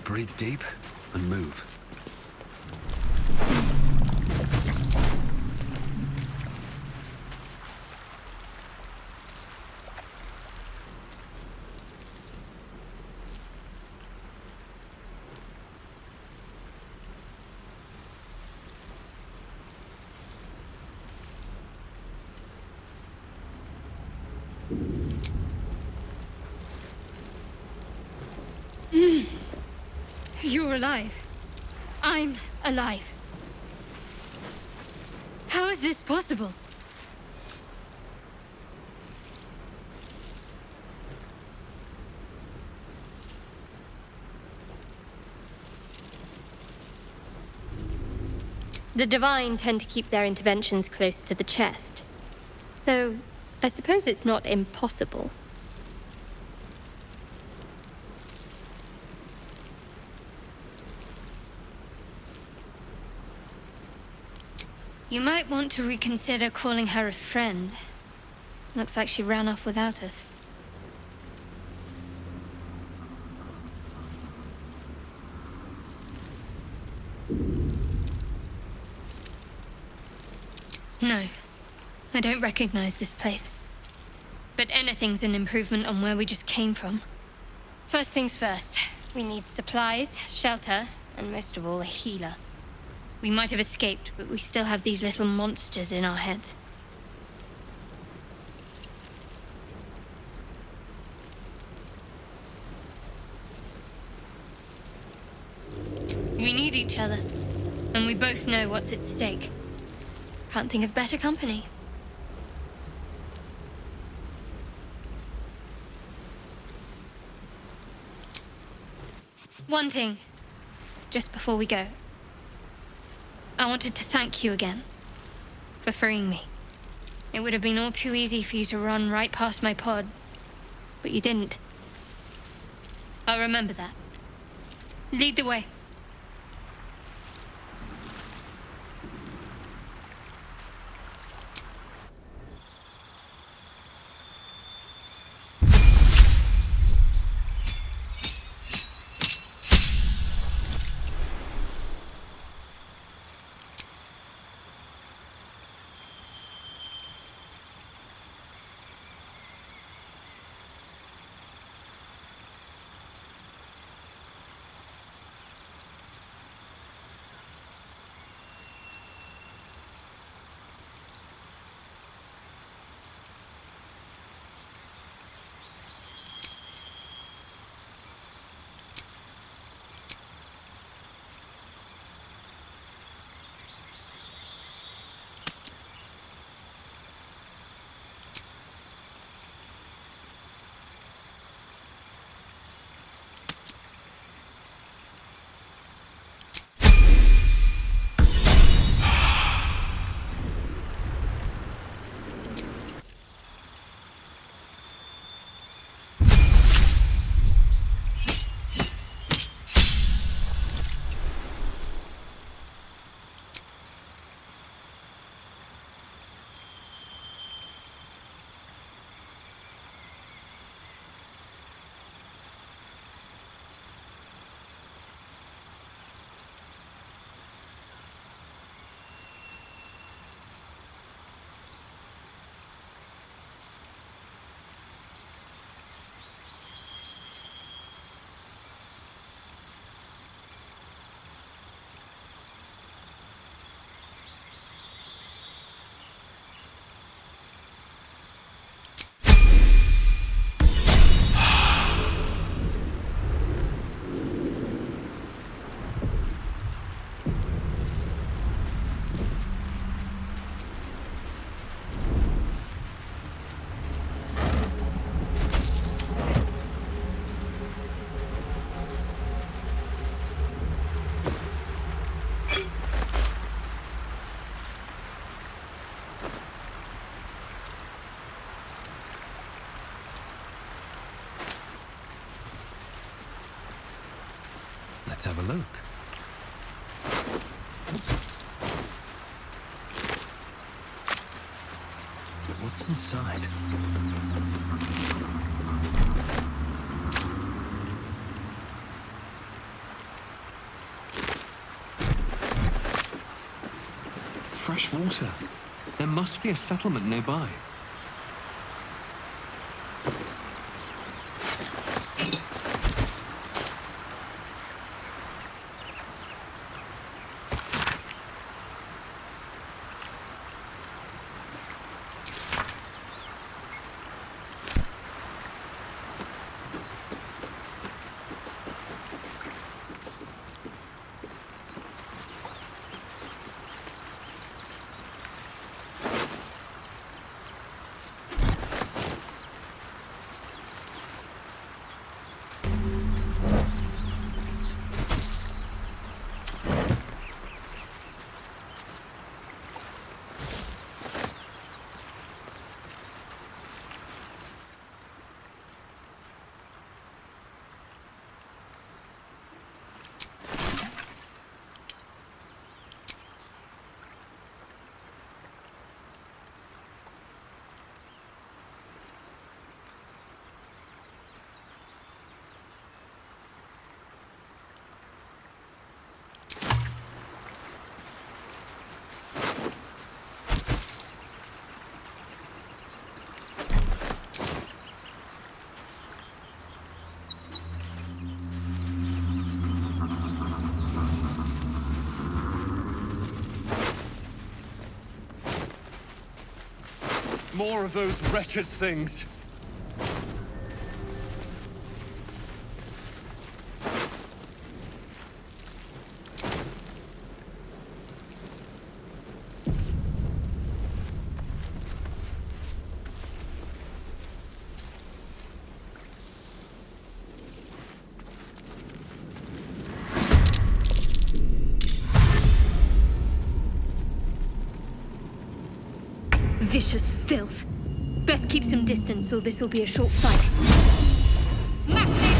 Breathe deep and move. You're alive. I'm alive. How is this possible? The Divine tend to keep their interventions close to the chest. Though, I suppose it's not impossible. You might want to reconsider calling her a friend. Looks like she ran off without us. No, I don't recognize this place. But anything's an improvement on where we just came from. First things first, we need supplies, shelter, and most of all, a healer. We might have escaped, but we still have these little monsters in our heads. We need each other, and we both know what's at stake. Can't think of better company. One thing, just before we go. I wanted to thank you again for freeing me. It would have been all too easy for you to run right past my pod, but you didn't. I'll remember that. Lead the way. Let's have a look. What's inside? fresh water. There must be a settlement nearby. More of those wretched things. Vicious filth. Best keep some distance, or this'll be a short fight. Nothing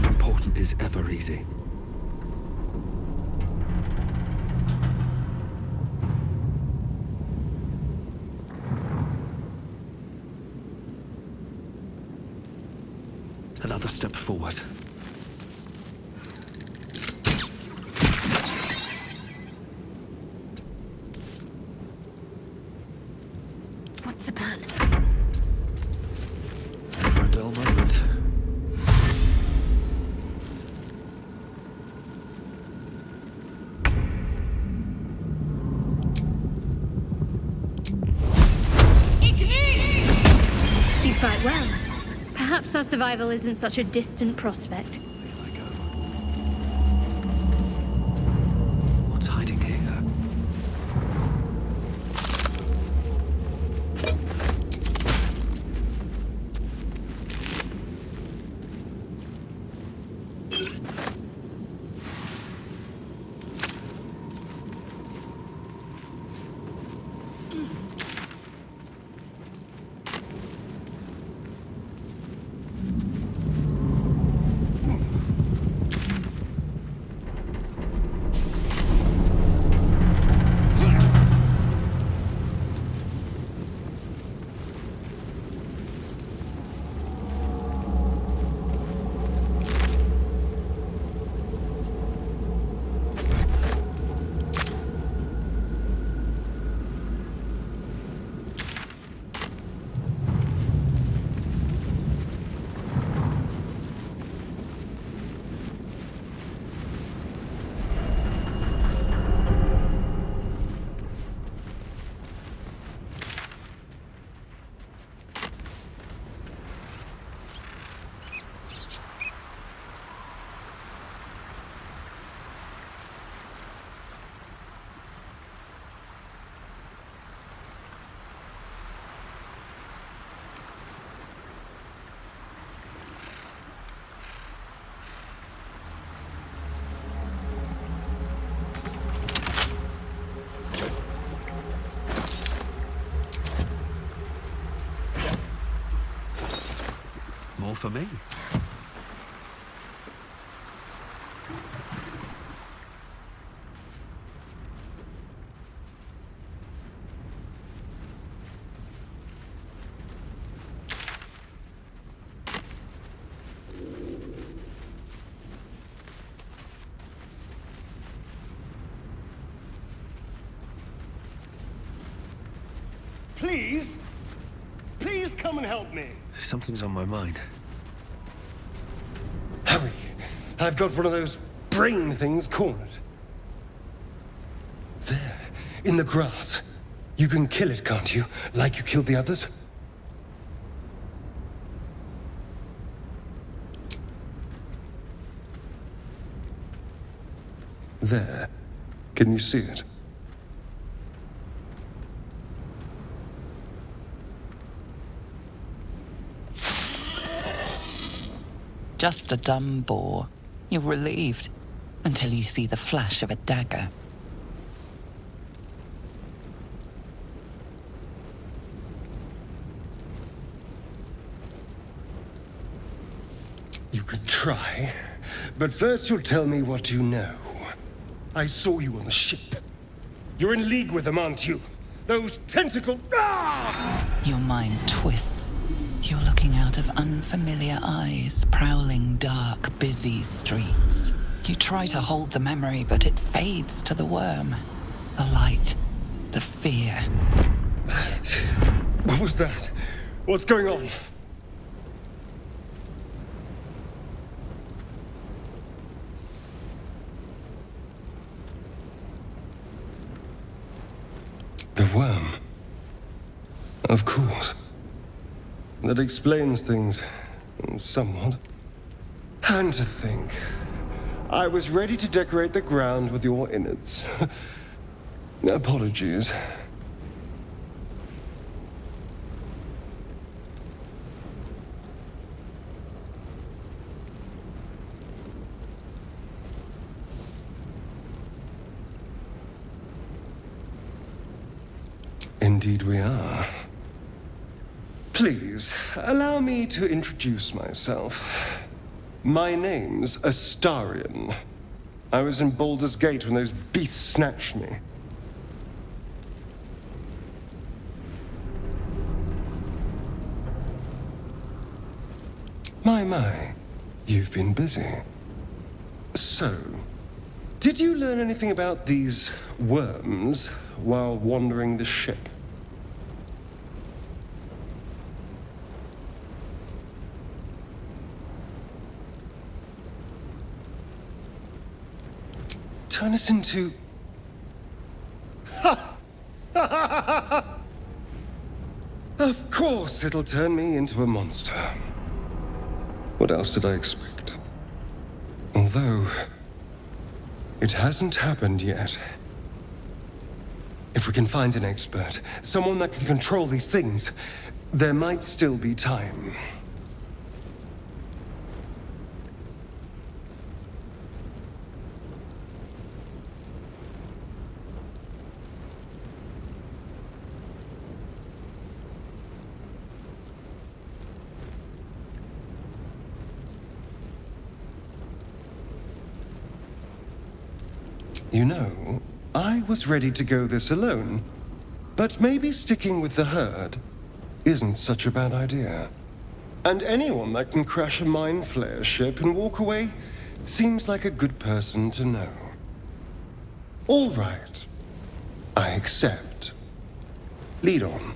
important is ever easy. Another step forward. What's the plan? Never a dull moment. You fight well. Perhaps our survival isn't such a distant prospect. Here I go. What's hiding here? More for me. Please? Please come and help me. Something's on my mind. Hurry. I've got one of those brain things cornered. There, in the grass. You can kill it, can't you? Like you killed the others? There. Can you see it? Just a dumb boar. You're relieved until you see the flash of a dagger. You can try, but first you'll tell me what you know. I saw you on the ship. You're in league with them, aren't you? Those tentacle... Ah! Your mind twists. You're looking out of unfamiliar eyes, prowling dark, busy streets. You try to hold the memory, but it fades to the worm. The light, the fear. What was that? What's going on? The worm. Of course. That explains things, somewhat. And to think, I was ready to decorate the ground with your innards. Apologies. Indeed we are. Please, allow me to introduce myself. My name's Astarion. I was in Baldur's Gate when those beasts snatched me. My, you've been busy. So, did you learn anything about these worms while wandering the ship? Turn us into... Of course it'll turn me into a monster. What else did I expect? Although, it hasn't happened yet. If we can find an expert, someone that can control these things, there might still be time. You know, I was ready to go this alone, but maybe sticking with the herd isn't such a bad idea. And anyone that can crash a mind flayer ship and walk away seems like a good person to know. All right, I accept. Lead on.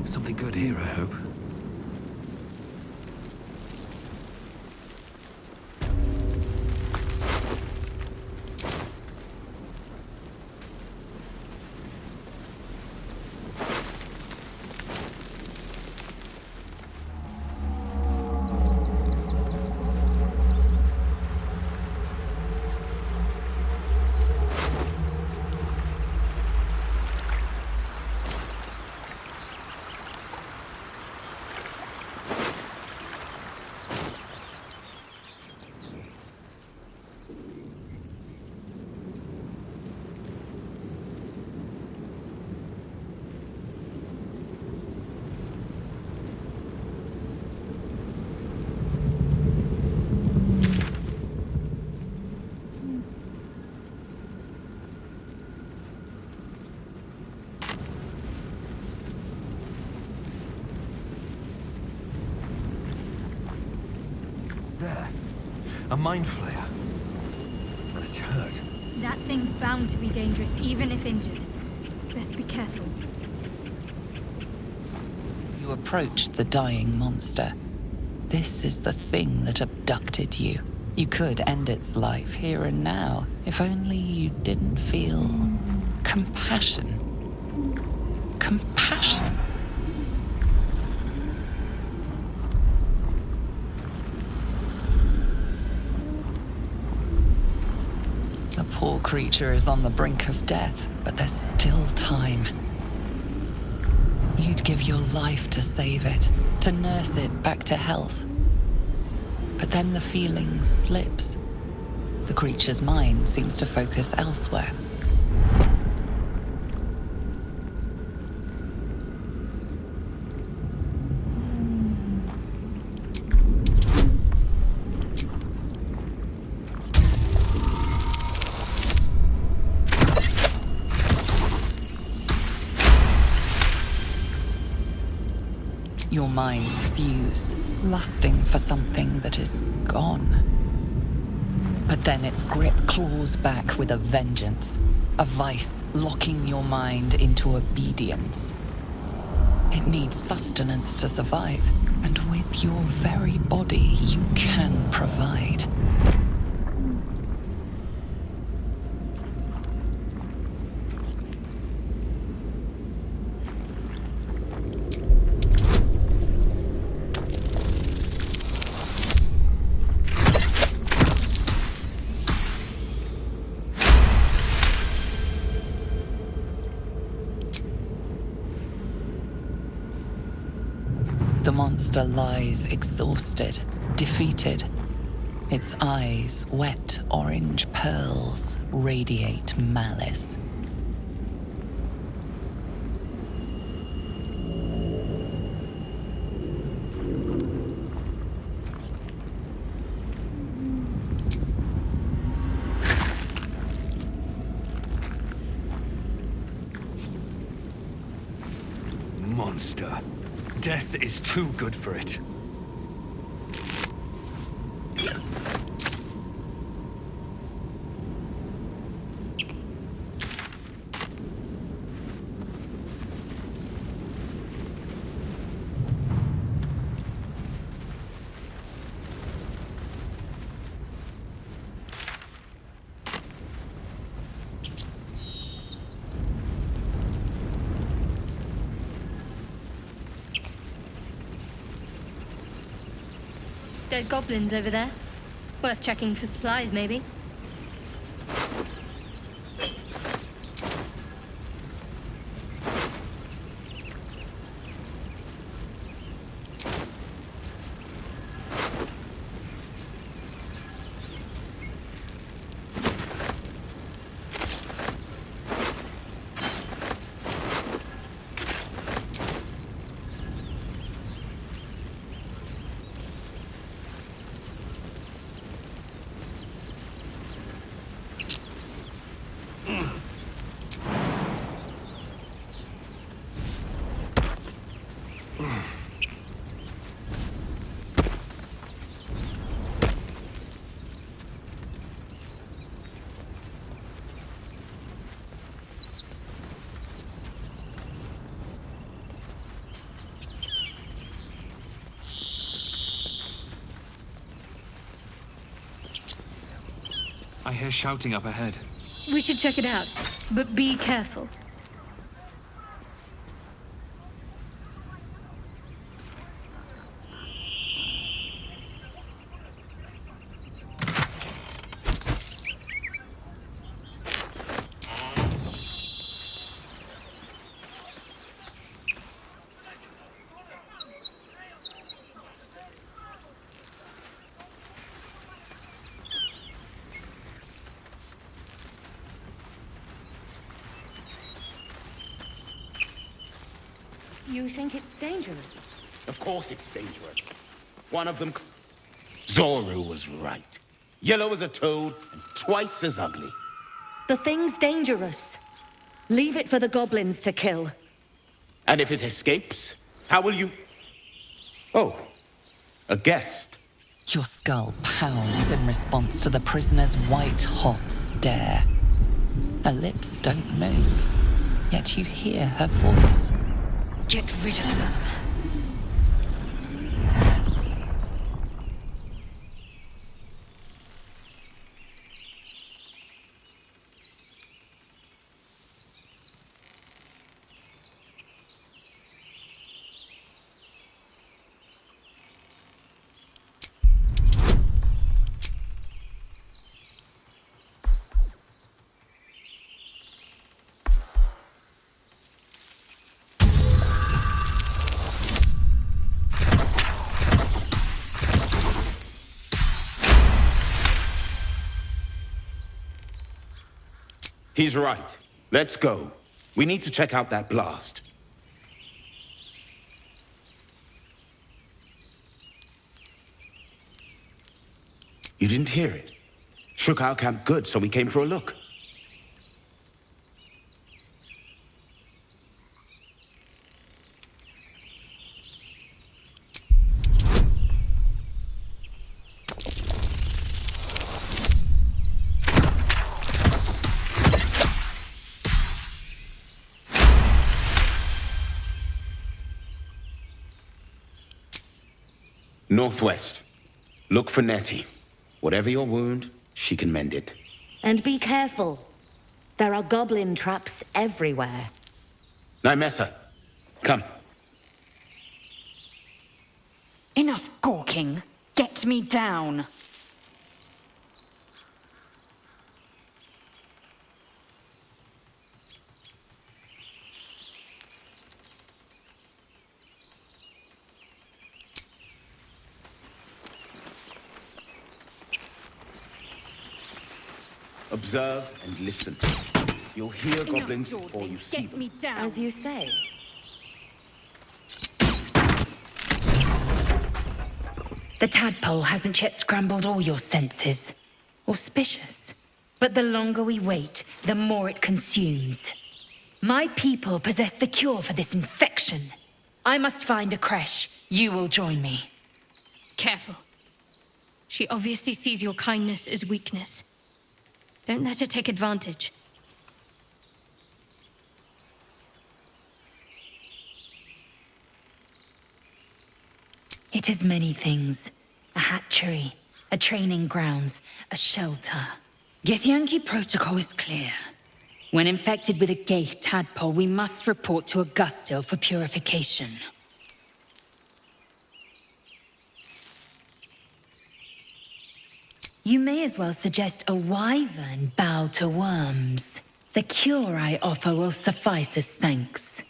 Something good here, I hope. A mind flayer. And it's hurt. That thing's bound to be dangerous, even if injured. Best be careful. You approach the dying monster. This is the thing that abducted you. You could end its life here and now, if only you didn't feel compassion. Compassion. The poor creature is on the brink of death, but there's still time. You'd give your life to save it, to nurse it back to health. But then the feeling slips. The creature's mind seems to focus elsewhere. Your minds fuse, lusting for something that is gone. But then its grip claws back with a vengeance, a vice locking your mind into obedience. It needs sustenance to survive, and with your very body you can provide. The monster lies exhausted, defeated. Its eyes, wet orange pearls, radiate malice. Monster. Death is too good for it. Dead goblins over there. Worth checking for supplies, maybe. I hear shouting up ahead. We should check it out, but be careful. You think it's dangerous? Of course it's dangerous. One of them... Zoru was right. Yellow as a toad and twice as ugly. The thing's dangerous. Leave it for the goblins to kill. And if it escapes, how will you... Oh, a guest. Your skull pounds in response to the prisoner's white-hot stare. Her lips don't move, yet you hear her voice. Get rid of them. He's right. Let's go. We need to check out that blast. You didn't hear it? Shook our camp good, so we came for a look. Northwest. Look for Nettie. Whatever your wound, she can mend it. And be careful. There are goblin traps everywhere. Nymessa, come. Enough gawking. Get me down. Observe and listen. You'll hear goblins before you see Get them. me down. As you say. The tadpole hasn't yet scrambled all your senses. Auspicious. But the longer we wait, the more it consumes. My people possess the cure for this infection. I must find a creche. You will join me. Careful. She obviously sees your kindness as weakness. Don't let her take advantage. It is many things. A hatchery, a training grounds, a shelter. Githyanki protocol is clear. When infected with a Gaith tadpole, we must report to Augustil for purification. You may as well suggest a wyvern bow to worms. The cure I offer will suffice as thanks.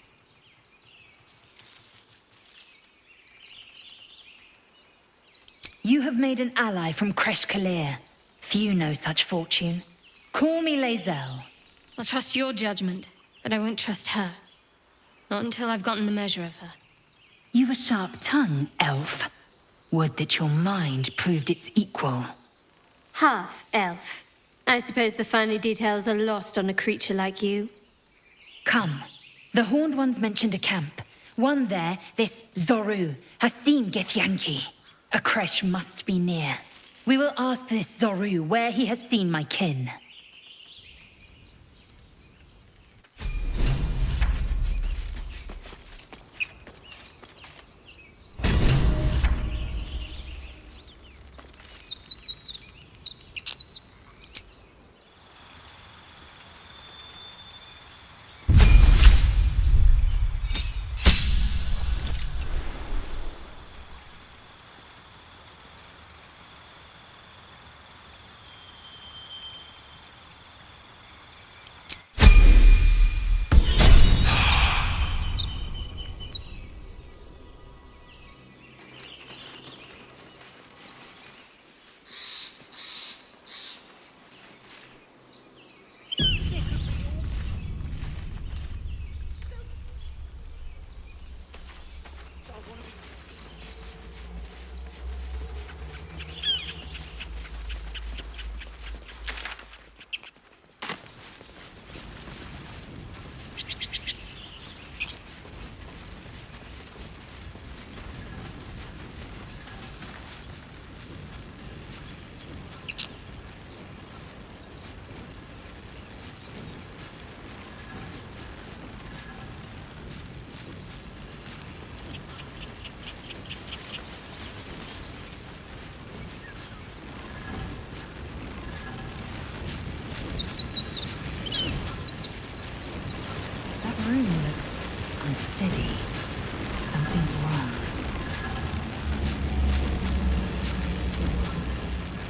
You have made an ally from Kresh Kalir. Few know such fortune. Call me lae'zel. I'll trust your judgment, but I won't trust her. Not until I've gotten the measure of her. You've a sharp tongue, elf. Would that your mind proved its equal. Half-elf. I suppose the finer details are lost on a creature like you. Come. The Horned Ones mentioned a camp. One there, this Zoru, has seen Githyanki. A creche must be near. We will ask this Zoru where he has seen my kin. steady. Something's wrong.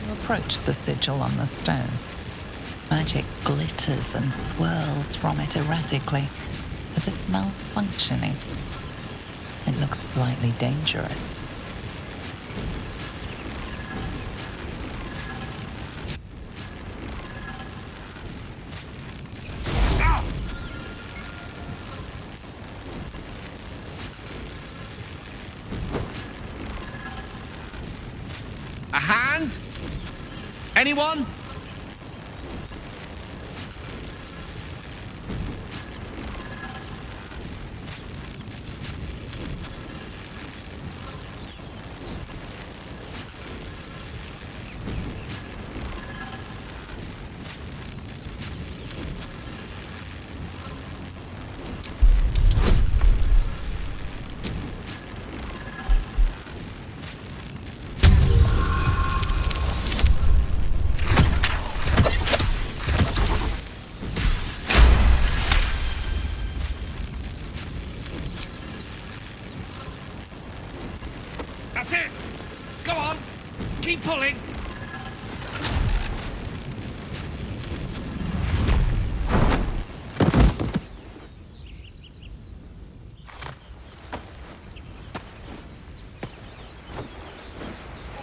You approach the sigil on the stone. Magic glitters and swirls from it erratically, as if malfunctioning. It looks slightly dangerous. A hand? Anyone? That's it! Go on! Keep pulling!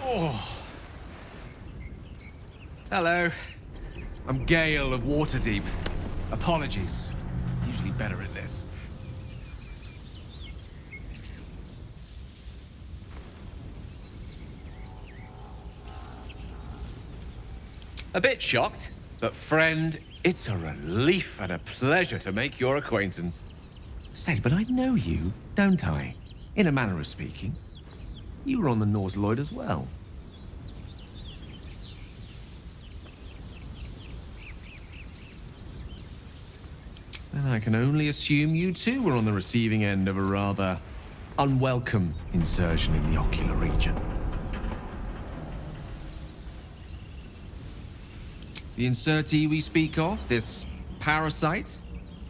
Oh. Hello. I'm Gale of Waterdeep. Apologies. Usually better at this. A bit shocked, but friend, it's a relief and a pleasure to make your acquaintance. Say, but I know you, don't I? In a manner of speaking. You were on the Norse Lloyd as well. And I can only assume you too were on the receiving end of a rather unwelcome insertion in the ocular region. The insertee we speak of, this parasite,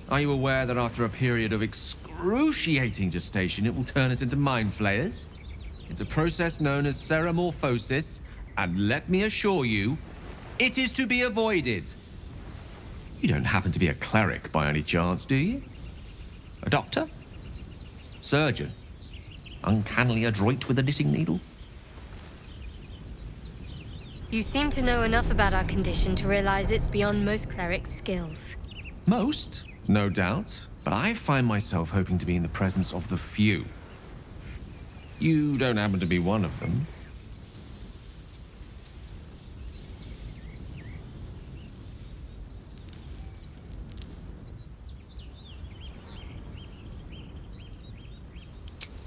are you aware that after a period of excruciating gestation, it will turn us into mind flayers? It's a process known as ceremorphosis, and let me assure you, it is to be avoided. You don't happen to be a cleric by any chance, do you? A doctor? Surgeon? Uncannily adroit with a knitting needle? You seem to know enough about our condition to realize it's beyond most clerics' skills. Most, no doubt, but I find myself hoping to be in the presence of the few. You don't happen to be one of them.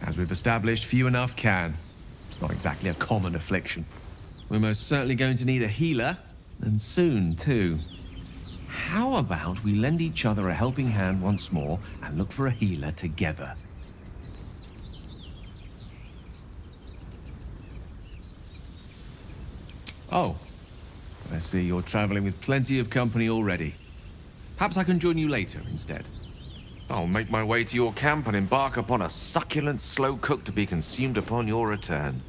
As we've established, few enough can. It's not exactly a common affliction. We're most certainly going to need a healer, and soon, too. How about we lend each other a helping hand once more and look for a healer together? Oh, I see you're traveling with plenty of company already. Perhaps I can join you later instead. I'll make my way to your camp and embark upon a succulent slow cook to be consumed upon your return.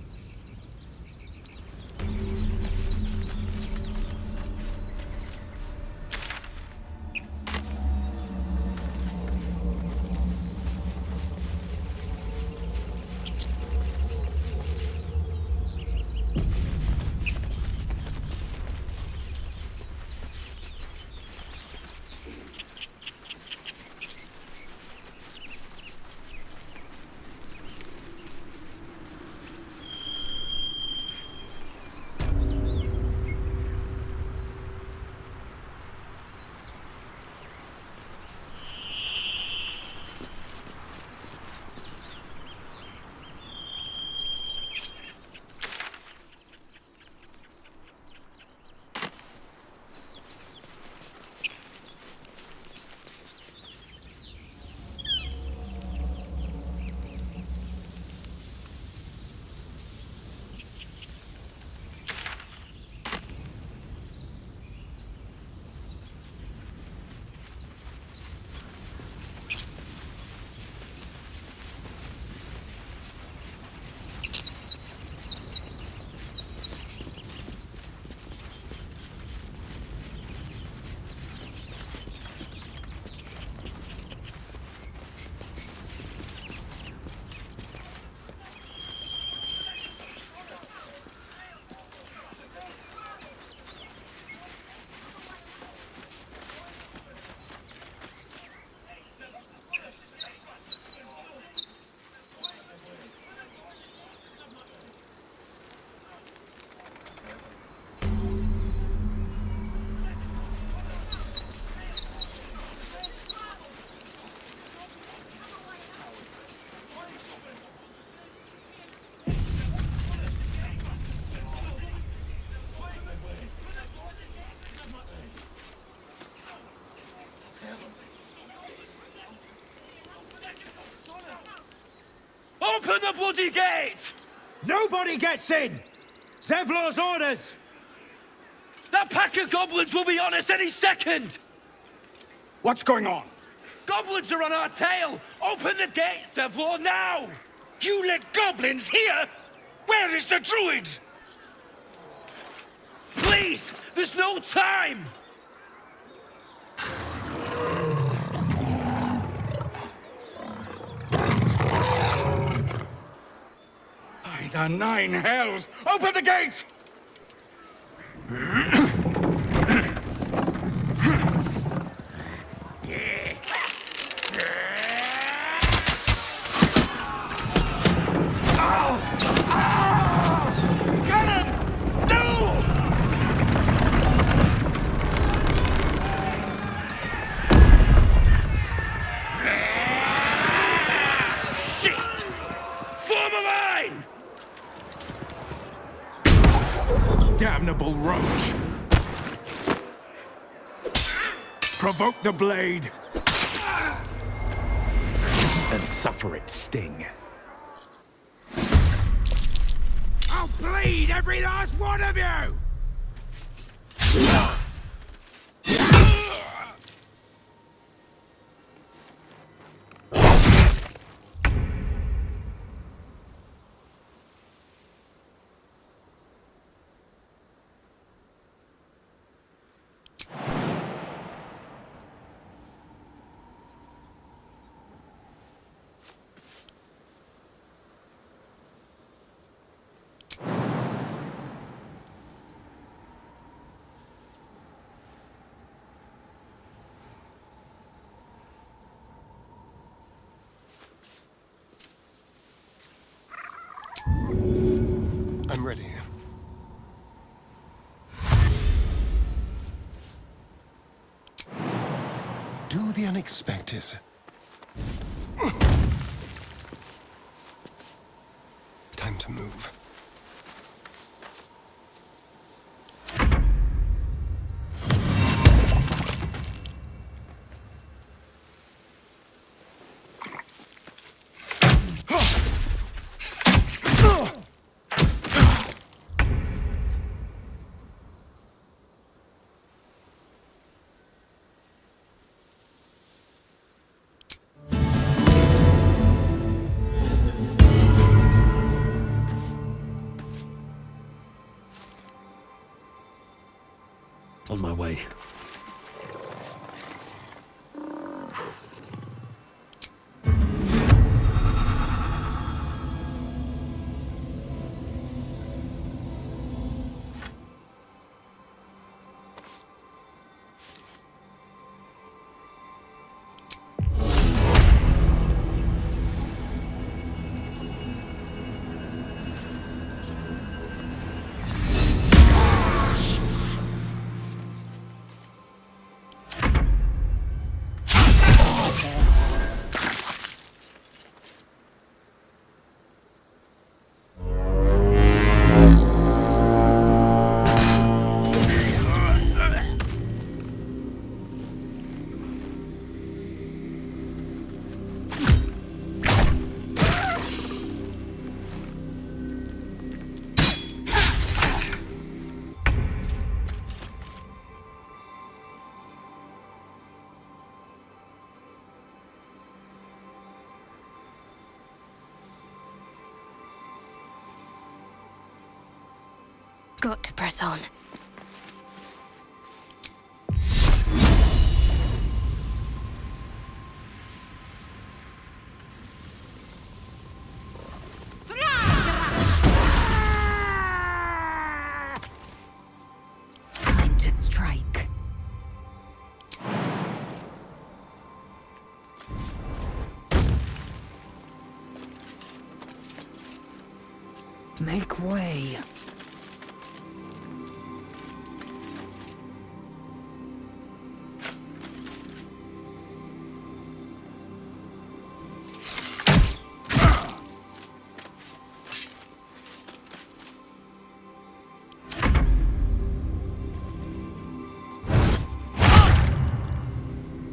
gate! Nobody gets in! Zevlor's orders! That pack of goblins will be on us any second! What's going on? Goblins are on our tail! Open the gate, Zevlor, now! You let goblins here? Where is the Druids? Please! There's no time! By the 9 hells! Open the gate! Damnable roach! Provoke the blade! And suffer its sting. I'll bleed every last one of you! I'm ready. Do the unexpected. Time to move. On my way. Got to press on. Time to strike. Make way.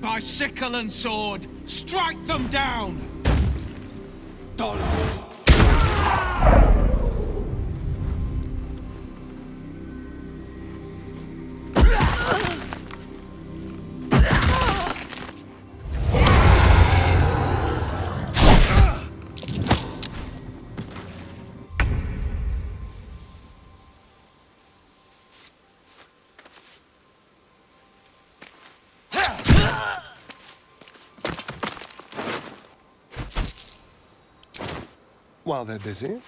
By sickle and sword, strike them down! Dollar. while they're busy.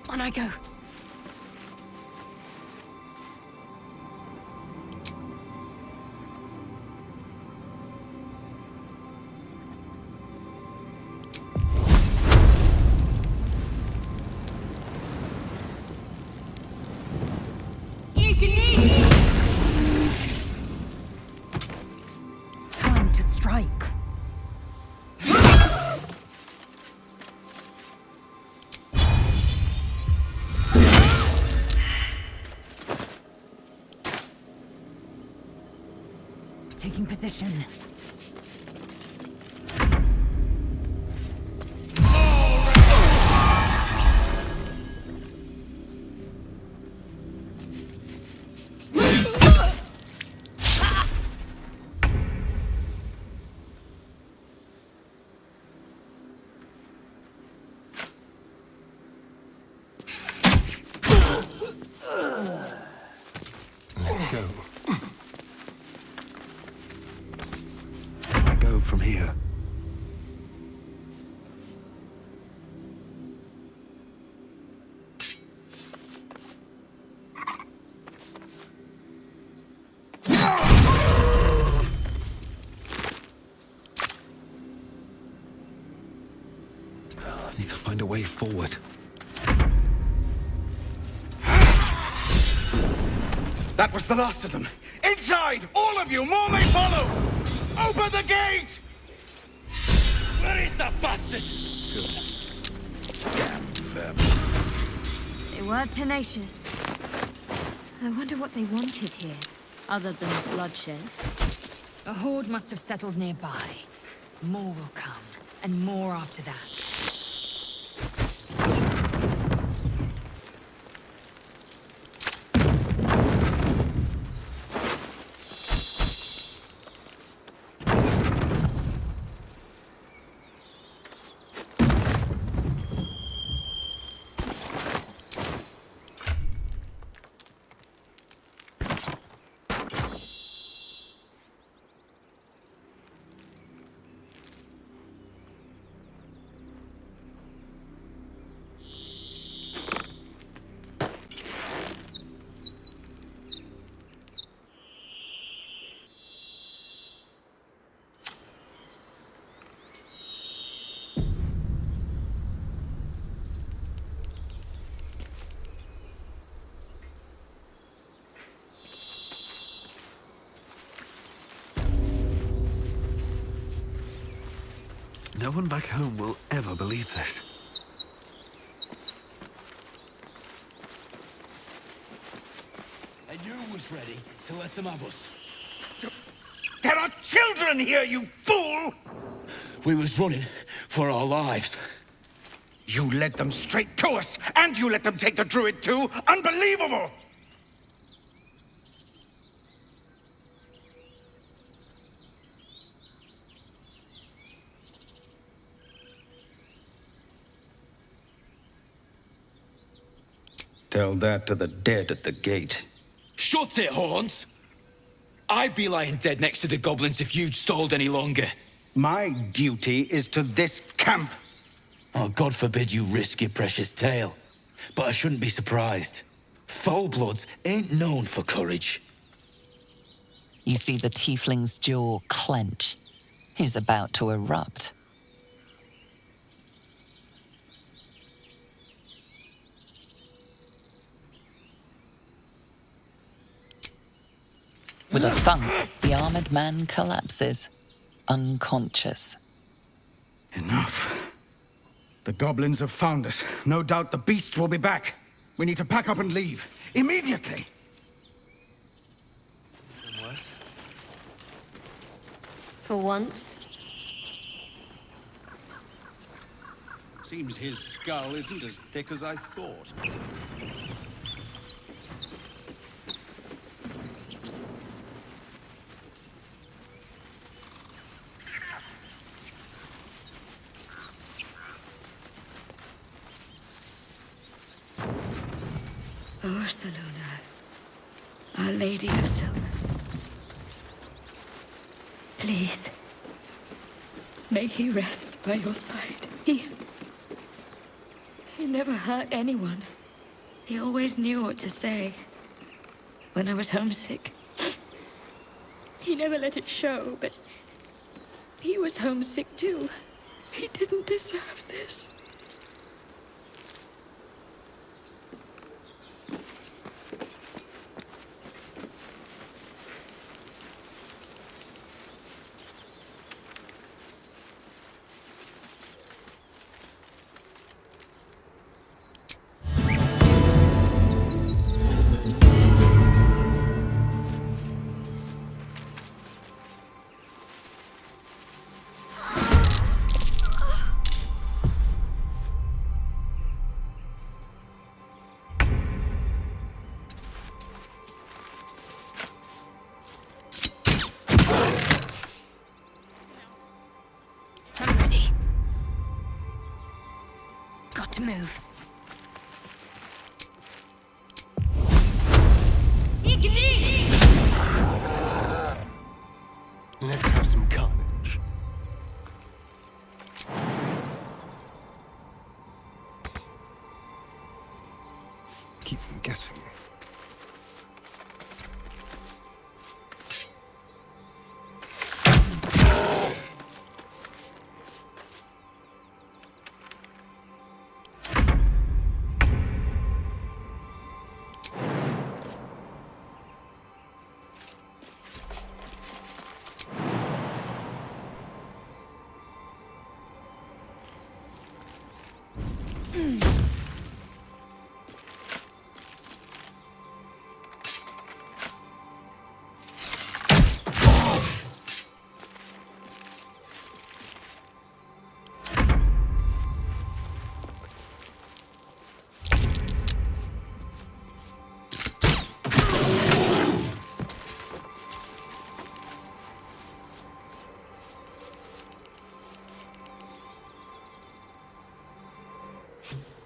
On I go. Time to strike. Taking position. Let's go. I go from here. I need to find a way forward. That was the last of them. Inside! All of you! More may follow! Open the gate! Where is the bastard? Damn them. They were tenacious. I wonder what they wanted here, other than bloodshed. A horde must have settled nearby. More will come, and more after that. No one back home will ever believe this. And you was ready to let them have us. There are children here, you fool! We was running for our lives. You led them straight to us, and you let them take the Druid too? Unbelievable! Tell that to the dead at the gate. Shut it, Horns! I'd be lying dead next to the goblins if you'd stalled any longer. My duty is to this camp. Oh, God forbid you risk your precious tail. but I shouldn't be surprised. Full-bloods ain't known for courage. You see the tiefling's jaw clench. He's about to erupt. With a thump, the armored man collapses, unconscious. Enough. The goblins have found us. No doubt the beasts will be back. We need to pack up and leave. Immediately! For once. Seems his skull isn't as thick as I thought. Oh, Saluna, Our Lady of Silver. Please, may he rest by your side. He never hurt anyone. He always knew what to say. When I was homesick, he never let it show, but he was homesick too. He didn't deserve this. To move. Let's have some carnage. Keep them guessing.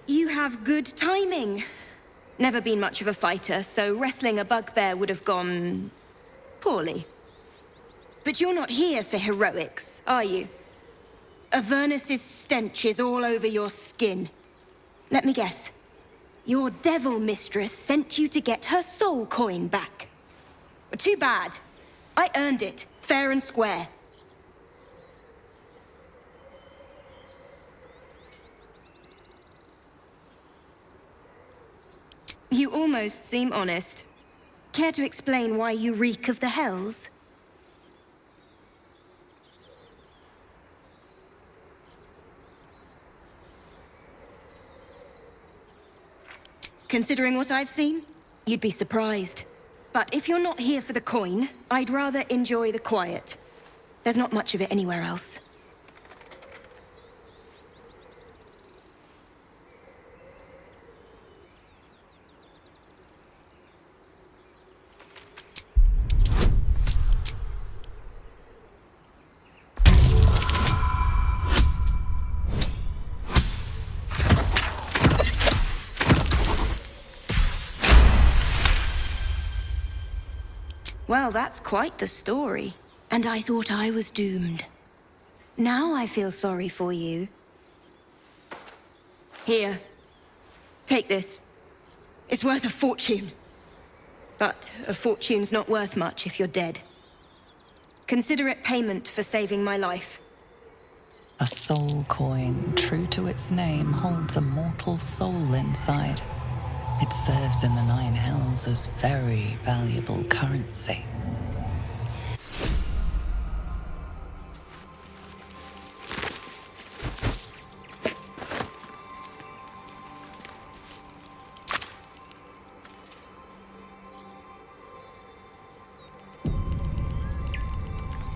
You have good timing. Never been much of a fighter, so wrestling a bugbear would have gone poorly. But you're not here for heroics, are you? Avernus's stench is all over your skin. Let me guess. Your devil mistress sent you to get her soul coin back. Too bad. I earned it, fair and square. You almost seem honest. Care to explain why you reek of the hells? Considering what I've seen, you'd be surprised. But if you're not here for the coin, I'd rather enjoy the quiet. There's not much of it anywhere else. Well, that's quite the story. And I thought I was doomed. Now I feel sorry for you. Here. Take this. It's worth a fortune. But a fortune's not worth much if you're dead. Consider it payment for saving my life. A soul coin, true to its name, holds a mortal soul inside. It serves in the Nine Hells as very valuable currency.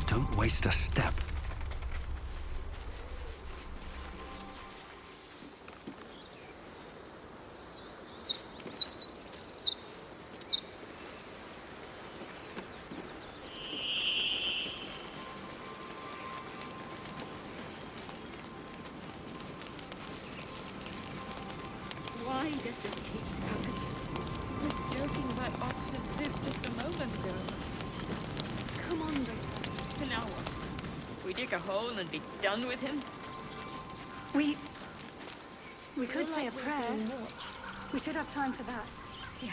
Don't waste a step. Why does this keep happening? I was joking about off the soup just a moment ago. Come on, Victor. Now what? We dig a hole and be done with him? We could say a prayer. We should have time for that. Yeah.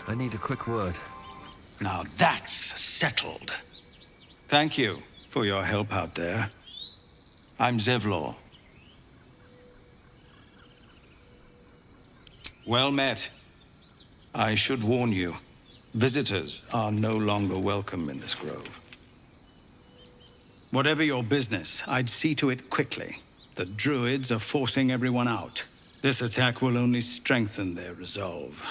I need a quick word. Now that's settled. Thank you for your help out there. I'm Zevlor. Well met. I should warn you, visitors are no longer welcome in this grove. Whatever your business, I'd see to it quickly. The Druids are forcing everyone out. This attack will only strengthen their resolve.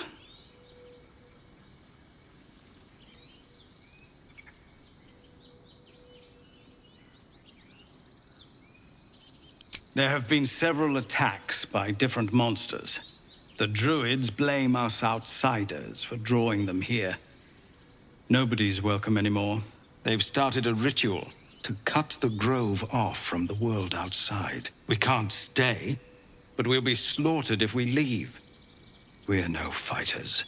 There have been several attacks by different monsters. The Druids blame us outsiders for drawing them here. Nobody's welcome anymore. They've started a ritual to cut the grove off from the world outside. We can't stay, but we'll be slaughtered if we leave. We're no fighters.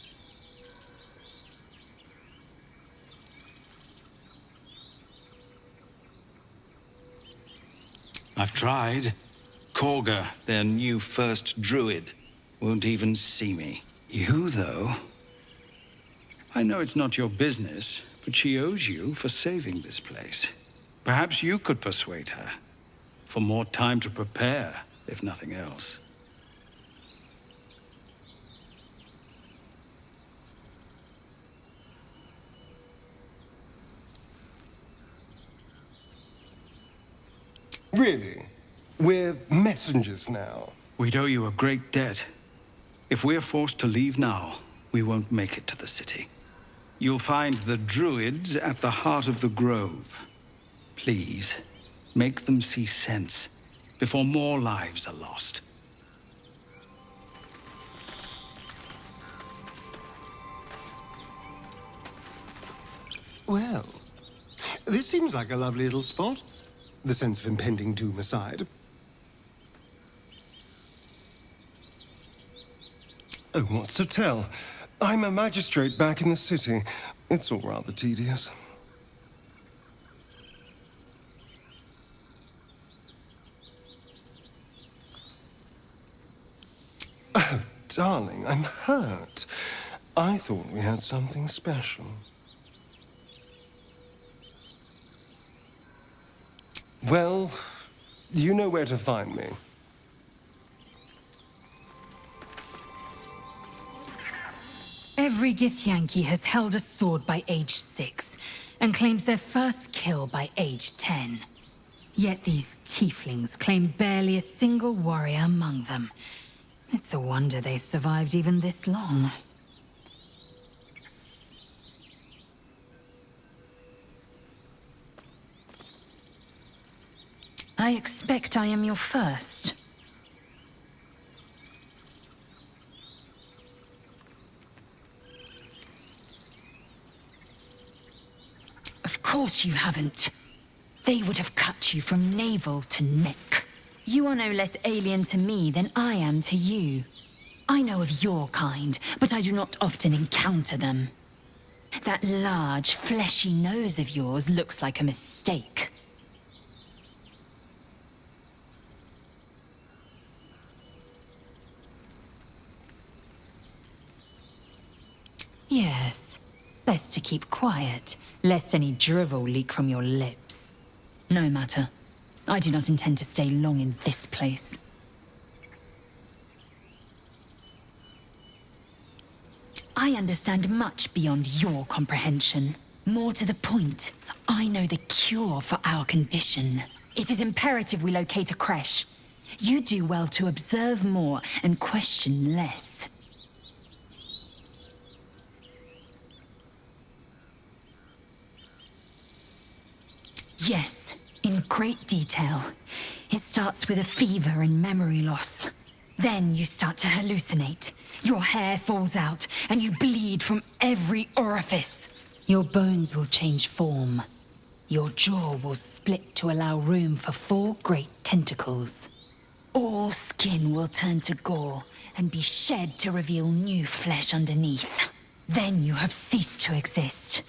I've tried. Kagha, their new first druid, won't even see me. You, though... I know it's not your business, but she owes you for saving this place. Perhaps you could persuade her. For more time to prepare, if nothing else. Really? We're messengers now. We'd owe you a great debt. If we're forced to leave now, we won't make it to the city. You'll find the Druids at the heart of the grove. Please, make them see sense before more lives are lost. Well, this seems like a lovely little spot. The sense of impending doom aside. Oh, what's to tell? I'm a magistrate back in the city. It's all rather tedious. Oh, darling, I'm hurt. I thought we had something special. Well, you know where to find me. Every Githyanki has held a sword by age 6, and claims their first kill by age 10. Yet these tieflings claim barely a single warrior among them. It's a wonder they've survived even this long. I expect I am your first. Of course you haven't. They would have cut you from navel to neck. You are no less alien to me than I am to you. I know of your kind, but I do not often encounter them. That large, fleshy nose of yours looks like a mistake. Yes. Best to keep quiet, lest any drivel leak from your lips. No matter. I do not intend to stay long in this place. I understand much beyond your comprehension. More to the point, I know the cure for our condition. It is imperative we locate a creche. You do well to observe more and question less. Yes, in great detail. It starts with a fever and memory loss. Then you start to hallucinate. Your hair falls out, and you bleed from every orifice. Your bones will change form. Your jaw will split to allow room for 4 great tentacles. All skin will turn to gore and be shed to reveal new flesh underneath. Then you have ceased to exist,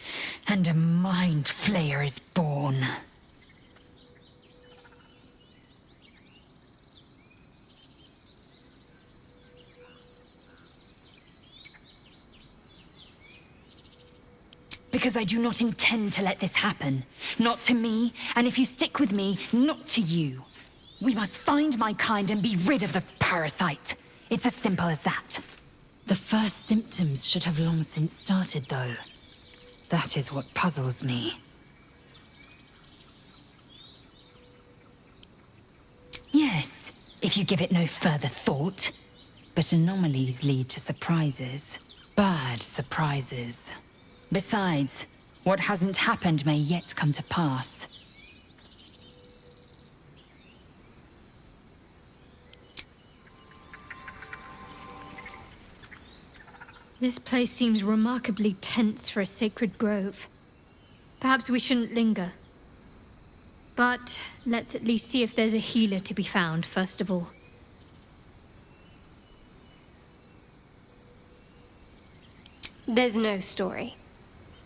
and a mind flayer is born. Because I do not intend to let this happen. Not to me, and if you stick with me, not to you. We must find my kind and be rid of the parasite. It's as simple as that. The first symptoms should have long since started, though. That is what puzzles me. Yes, if you give it no further thought. But anomalies lead to surprises. Bad surprises. Besides, what hasn't happened may yet come to pass. This place seems remarkably tense for a sacred grove. Perhaps we shouldn't linger. But let's at least see if there's a healer to be found, first of all. There's no story.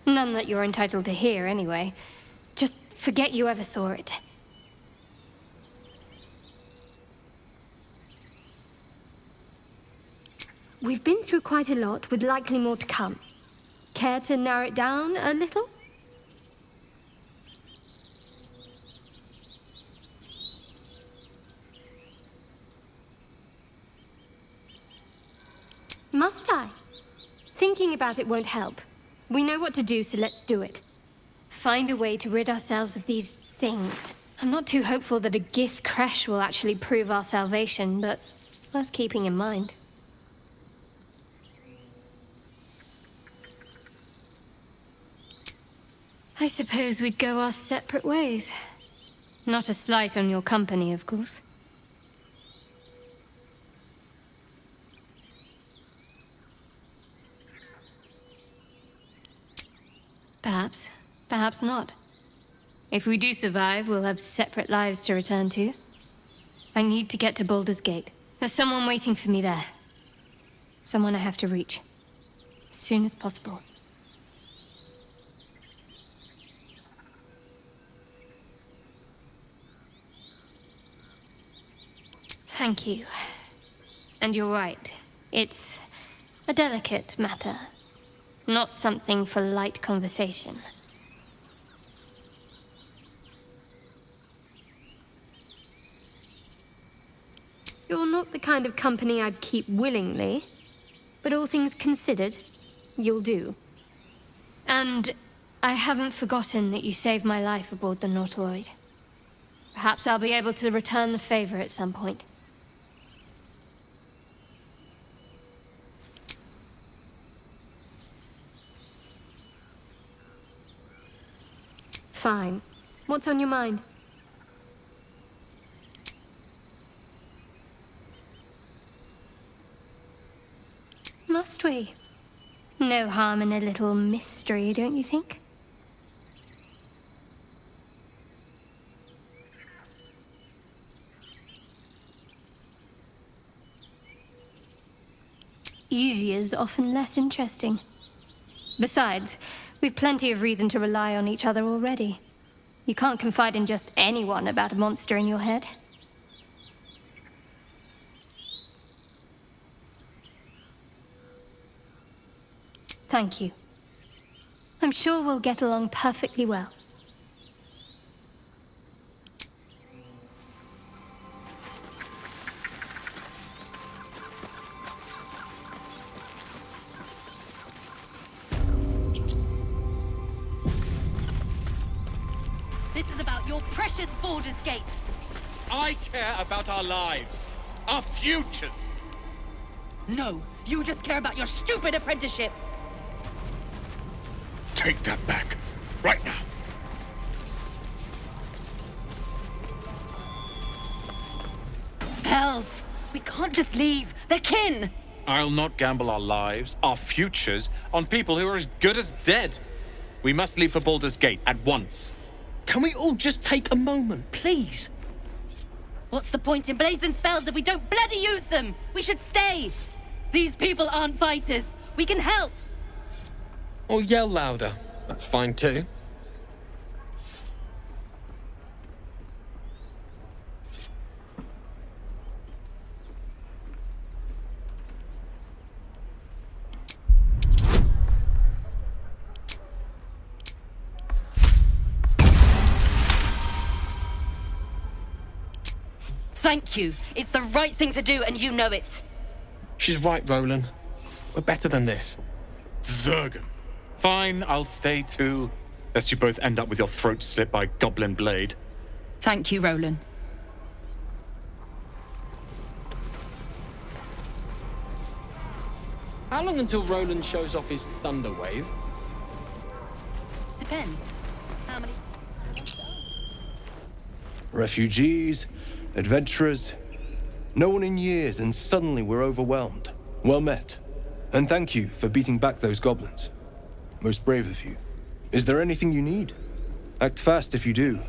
None that you're entitled to hear, anyway. Just forget you ever saw it. We've been through quite a lot, with likely more to come. Care to narrow it down a little? Must I? Thinking about it won't help. We know what to do, so let's do it. Find a way to rid ourselves of these things. I'm not too hopeful that a Gith creche will actually prove our salvation, but worth keeping in mind. I suppose we'd go our separate ways. Not a slight on your company, of course. Perhaps. Perhaps not. If we do survive, we'll have separate lives to return to. I need to get to Baldur's Gate. There's someone waiting for me there. Someone I have to reach. As soon as possible. Thank you. And you're right. It's a delicate matter. Not something for light conversation. You're not the kind of company I'd keep willingly, but all things considered, you'll do. And I haven't forgotten that you saved my life aboard the Nautiloid. Perhaps I'll be able to return the favor at some point. Fine. What's on your mind? Must we? No harm in a little mystery, don't you think? Easy is often less interesting. Besides, We've plenty of reason to rely on each other already. You can't confide in just anyone about a monster in your head. Thank you. I'm sure we'll get along perfectly well. This is about your precious Baldur's Gate. I care about our lives, our futures. No, you just care about your stupid apprenticeship. Take that back, right now. Hells, we can't just leave. They're kin. I'll not gamble our lives, our futures, on people who are as good as dead. We must leave for Baldur's Gate at once. Can we all just take a moment, please? What's the point in blades and spells if we don't bloody use them? We should stay. These people aren't fighters. We can help. Or yell louder. That's fine too. Thank you. It's the right thing to do, and you know it. She's right, Roland. We're better than this. Zergan. Fine, I'll stay too. Lest you both end up with your throats slit by goblin blade. Thank you, Roland. How long until Roland shows off his thunder wave? Depends. How many? Refugees, adventurers, no one in years, and suddenly we're overwhelmed. Well met. And thank you for beating back those goblins. Most brave of you. Is there anything you need? Act fast if you do.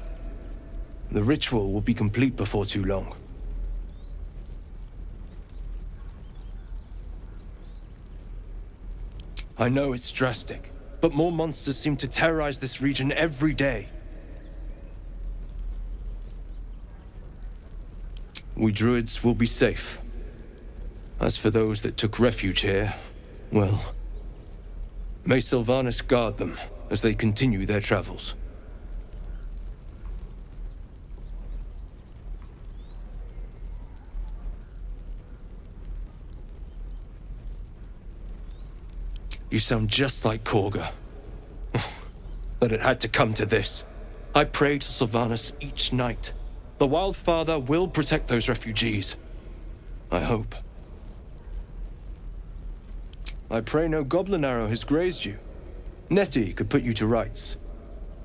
The ritual will be complete before too long. I know it's drastic, but more monsters seem to terrorize this region every day. We Druids will be safe. As for those that took refuge here, well, may Sylvanas guard them as they continue their travels. You sound just like Kagha. That it had to come to this. I pray to Sylvanas each night. The Wildfather will protect those refugees. I hope. I pray no goblin arrow has grazed you. Nettie could put you to rights.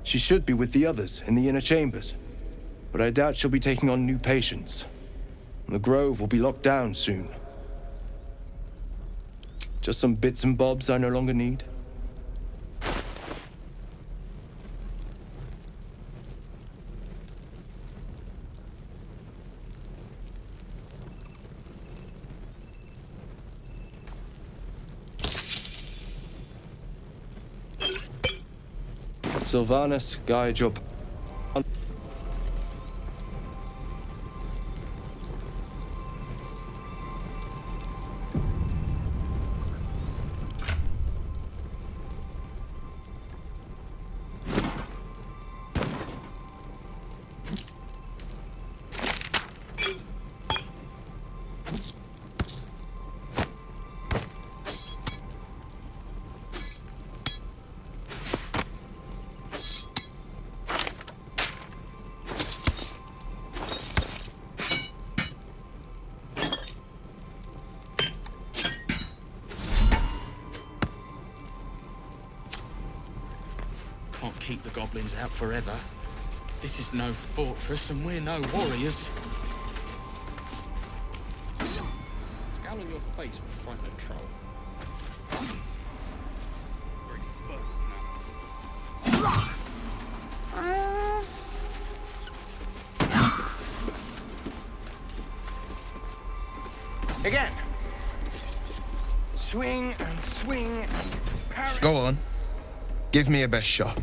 She should be with the others in the inner chambers. But I doubt she'll be taking on new patients. The Grove will be locked down soon. Just some bits and bobs I no longer need. Sylvanas, guide your... Can't keep the goblins out forever. This is no fortress and we're no warriors. Scowl on your face will frighten a troll. We're exposed now. Again. Swing and swing and parry. Go on. Give me a best shot.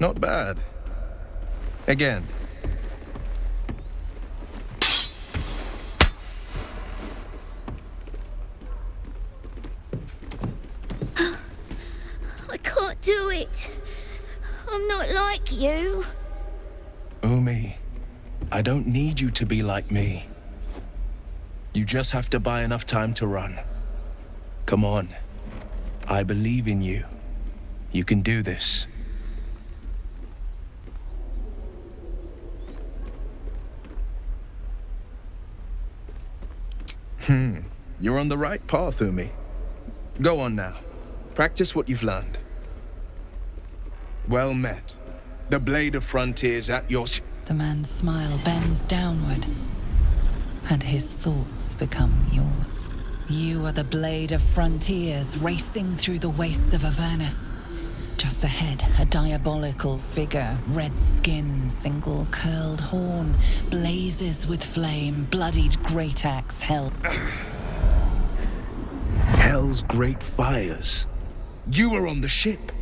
Not bad. Again. I can't do it. I'm not like you. Umi, I don't need you to be like me. You just have to buy enough time to run. Come on. I believe in you. You can do this. You're on the right path, Umi. Go on now. Practice what you've learned. Well met. The Blade of Frontiers at your... The man's smile bends downward, and his thoughts become yours. You are the Blade of Frontiers, racing through the wastes of Avernus. Just ahead, a diabolical figure, red skin, single curled horn, blazes with flame, bloodied great axe held. Hell's great fires. You were on the ship.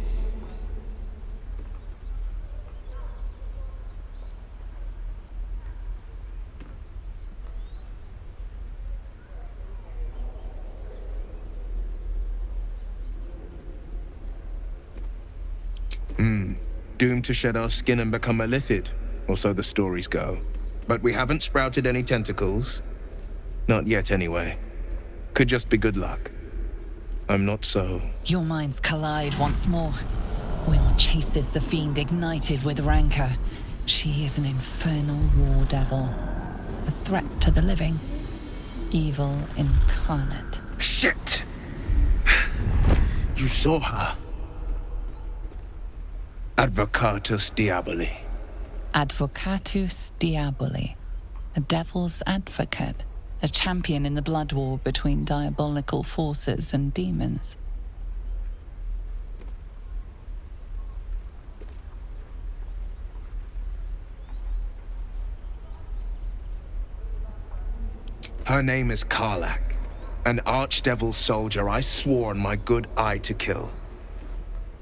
Doomed to shed our skin and become a lithid, or so the stories go. But we haven't sprouted any tentacles. Not yet, anyway. Could just be good luck. I'm not so... Your minds collide once more. Wyll chases the fiend ignited with rancor. She is an infernal war devil. A threat to the living. Evil incarnate. Shit! You saw her. Advocatus Diaboli. Advocatus Diaboli. A devil's advocate. A champion in the blood war between diabolical forces and demons. Her name is Karlach, an archdevil soldier I swore on my good eye to kill.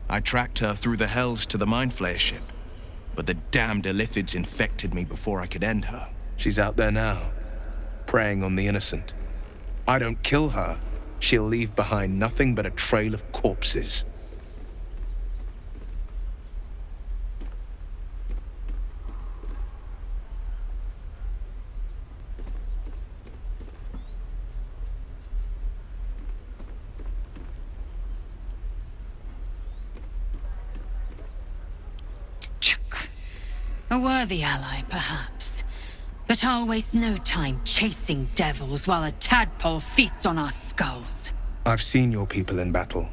I tracked her through the hells to the Mind Flayer ship, but the damned Illithids infected me before I could end her. She's out there now, preying on the innocent. I don't kill her, she'll leave behind nothing but a trail of corpses. A worthy ally, perhaps. But I'll waste no time chasing devils while a tadpole feasts on our skulls. I've seen your people in battle.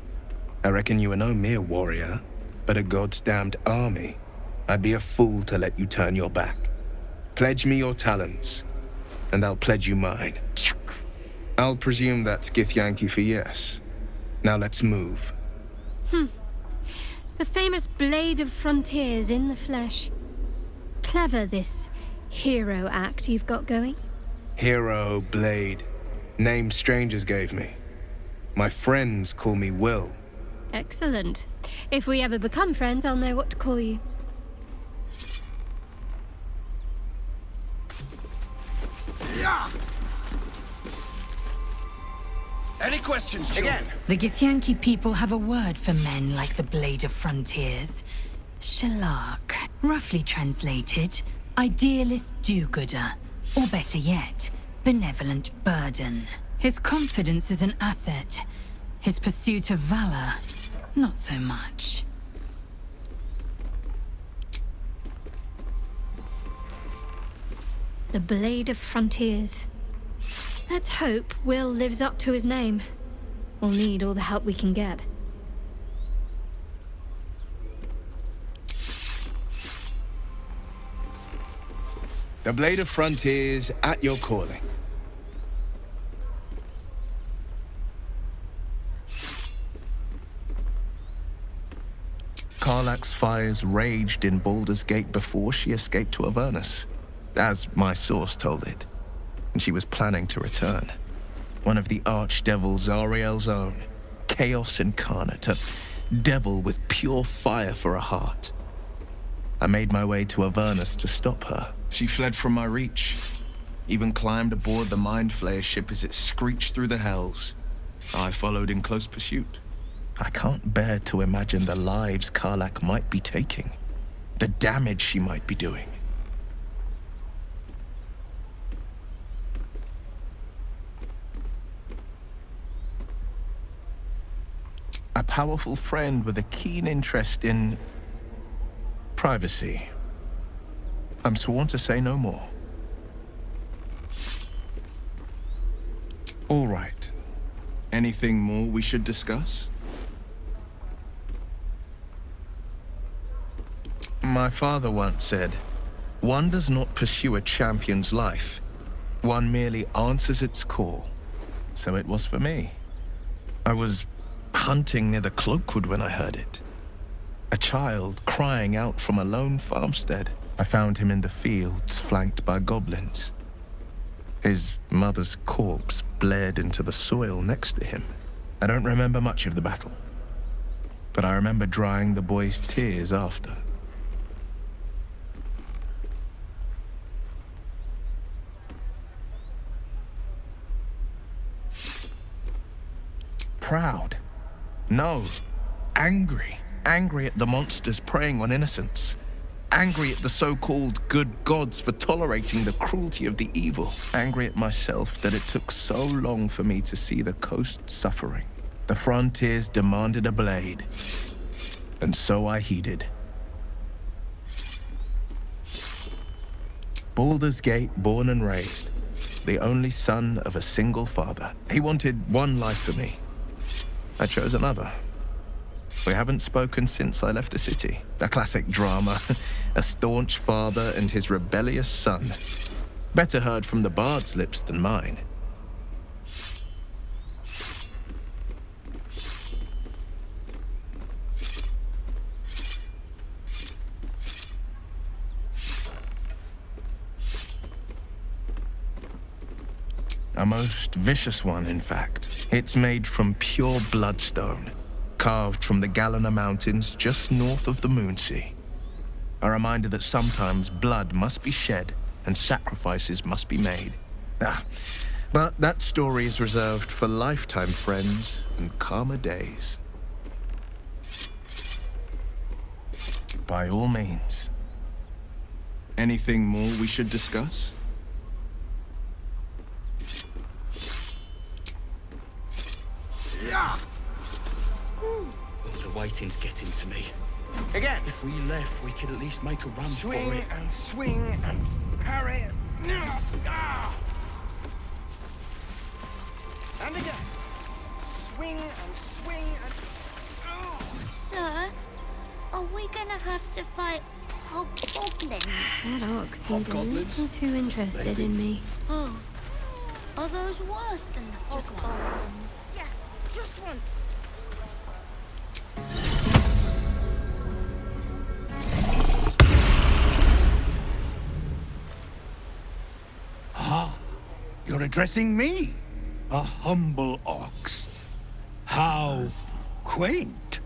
I reckon you are no mere warrior, but a god's damned army. I'd be a fool to let you turn your back. Pledge me your talents, and I'll pledge you mine. I'll presume that's Githyanki for yes. Now let's move. The famous Blade of Frontiers in the flesh. Clever, this hero act you've got going. Hero, Blade. Names strangers gave me. My friends call me Wyll. Excellent. If we ever become friends, I'll know what to call you. Any questions, again? The Githyanki people have a word for men like the Blade of Frontiers. Shalak. Roughly translated, idealist do-gooder. Or better yet, benevolent burden. His confidence is an asset. His pursuit of valor, not so much. The Blade of Frontiers. Let's hope Wyll lives up to his name. We'll need all the help we can get. The Blade of Frontiers at your calling. Karlach's fires raged in Baldur's Gate before she escaped to Avernus, as my source told it, and she was planning to return. One of the archdevils Ariel's own. Chaos incarnate, a devil with pure fire for a heart. I made my way to Avernus to stop her. She fled from my reach. Even climbed aboard the Mind Flayer ship as it screeched through the hells. I followed in close pursuit. I can't bear to imagine the lives Karlach might be taking. The damage she might be doing. A powerful friend with a keen interest in privacy. I'm sworn to say no more. All right. Anything more we should discuss? My father once said, one does not pursue a champion's life. One merely answers its call. So it was for me. I was hunting near the Cloakwood when I heard it. A child crying out from a lone farmstead. I found him in the fields, flanked by goblins. His mother's corpse bled into the soil next to him. I don't remember much of the battle, but I remember drying the boy's tears after. Proud. No. Angry. Angry at the monsters preying on innocents. Angry at the so-called good gods for tolerating the cruelty of the evil. Angry at myself that it took so long for me to see the coast suffering. The frontiers demanded a blade. And so I heeded. Baldur's Gate, born and raised. The only son of a single father. He wanted one life for me. I chose another. We haven't spoken since I left the city. The classic drama. A staunch father and his rebellious son. Better heard from the bard's lips than mine. A most vicious one, in fact. It's made from pure bloodstone, carved from the Galena Mountains just north of the Moonsea. A reminder that sometimes blood must be shed and sacrifices must be made. But that story is reserved for lifetime friends and calmer days. By all means. Anything more we should discuss? Yeah! Oh, the waiting's getting to me. Again! If we left, we could at least make a run for it. Swing and swing and parry. Ah! And again. Swing and swing and... Oh. Sir, are we gonna have to fight hobgoblins? That orc seems a little too interested in me. Oh. Are those worse than hobgoblins? Yeah, just once. Ah, you're addressing me, a humble ox. How quaint.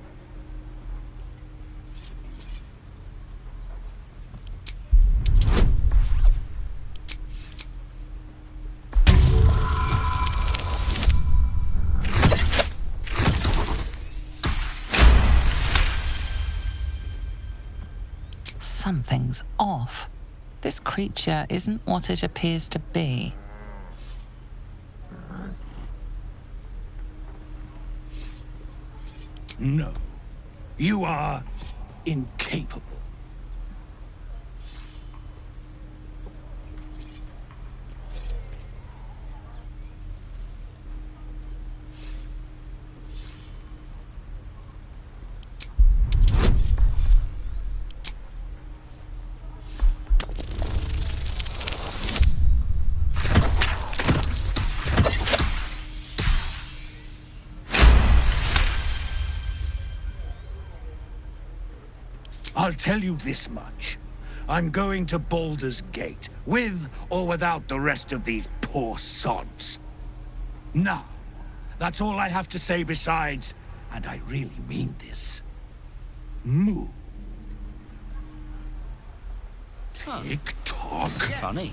Something's off. This creature isn't what it appears to be. No, you are incapable. I'll tell you this much. I'm going to Baldur's Gate, with or without the rest of these poor sods. Now, that's all I have to say besides, and I really mean this, move. Tick-tock. Funny.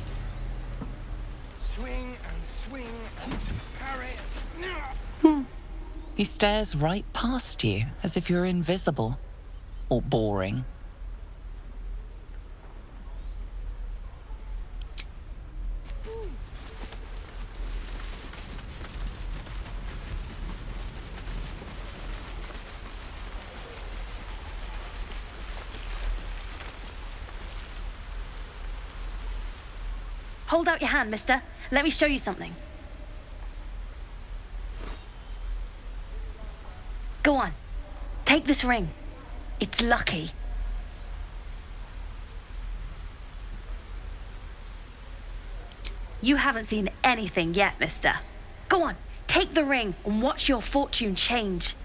Swing and swing and parry. He stares right past you, as if you're invisible. Or boring. Hold out your hand, mister. Let me show you something. Go on. Take this ring. It's lucky. You haven't seen anything yet, mister. Go on. Take the ring and watch your fortune change.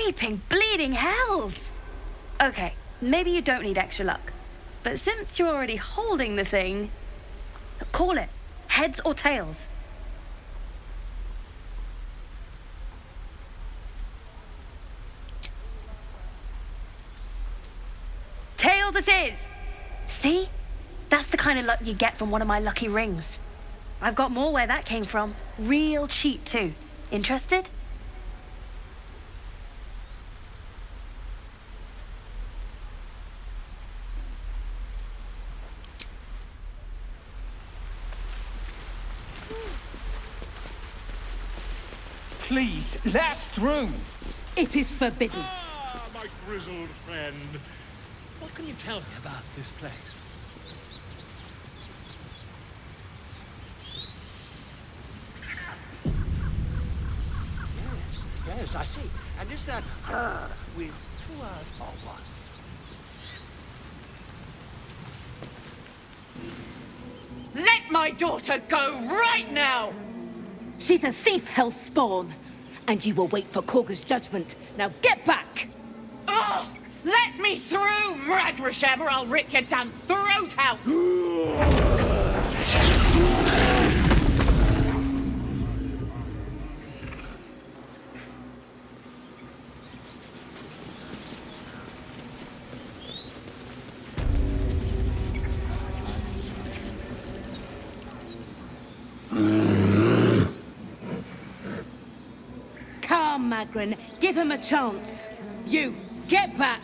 Weeping, bleeding hells! Okay, maybe you don't need extra luck. But since you're already holding the thing, call it. Heads or tails? Tails it is! See? That's the kind of luck you get from one of my lucky rings. I've got more where that came from. Real cheap, too. Interested? Please, let us through. It is forbidden. Ah, my grizzled friend. What can you tell me about this place? Yes, I see. And is that with 2 R's or one? Let my daughter go right now! She's a thief, hellspawn. And you will wait for Kagha's judgment. Now get back! Oh! Let me through, Mradrashem, or I'll rip your damn throat out! Come, Magrin, give him a chance. You, get back!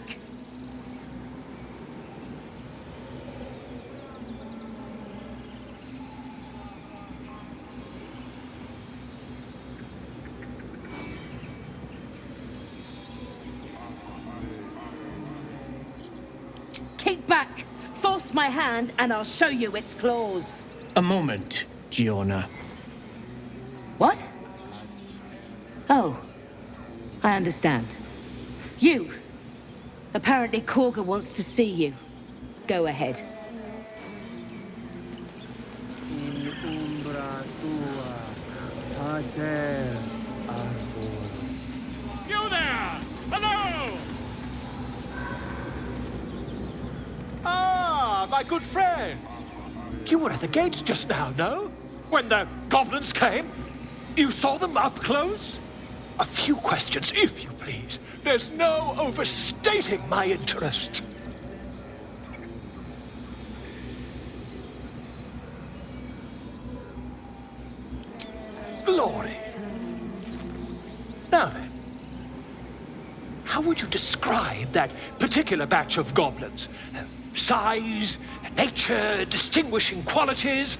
Keep back! Force my hand and I'll show you its claws. A moment, Giona. What? Oh, I understand. You! Apparently Kagha wants to see you. Go ahead. You there! Hello! Ah, my good friend. You were at the gates just now, no? When the goblins came? You saw them up close? A few questions, if you please. There's no overstating my interest. Glory. Now then, how would you describe that particular batch of goblins? Size, nature, distinguishing qualities?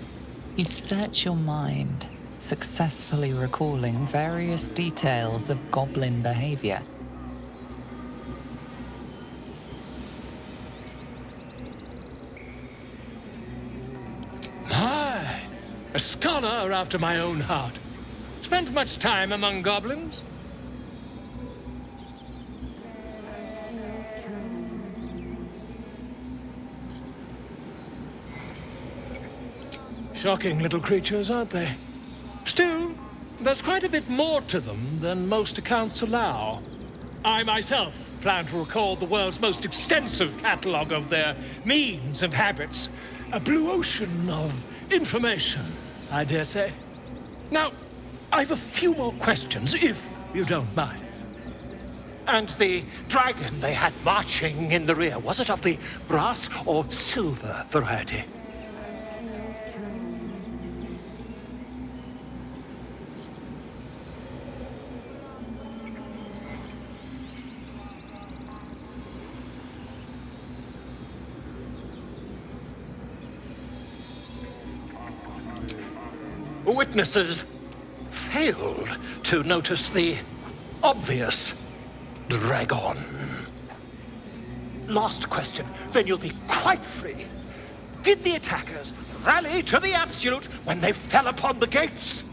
You search your mind, successfully recalling various details of goblin behavior. A scholar after my own heart. Spent much time among goblins? Shocking little creatures, aren't they? Still, there's quite a bit more to them than most accounts allow. I myself plan to record the world's most extensive catalogue of their means and habits. A blue ocean of information, I dare say. Now, I've a few more questions, if you don't mind. And the dragon they had marching in the rear, was it of the brass or silver variety? Witnesses failed to notice the obvious dragon. Last question, then you'll be quite free. Did the attackers rally to the absolute when they fell upon the gates?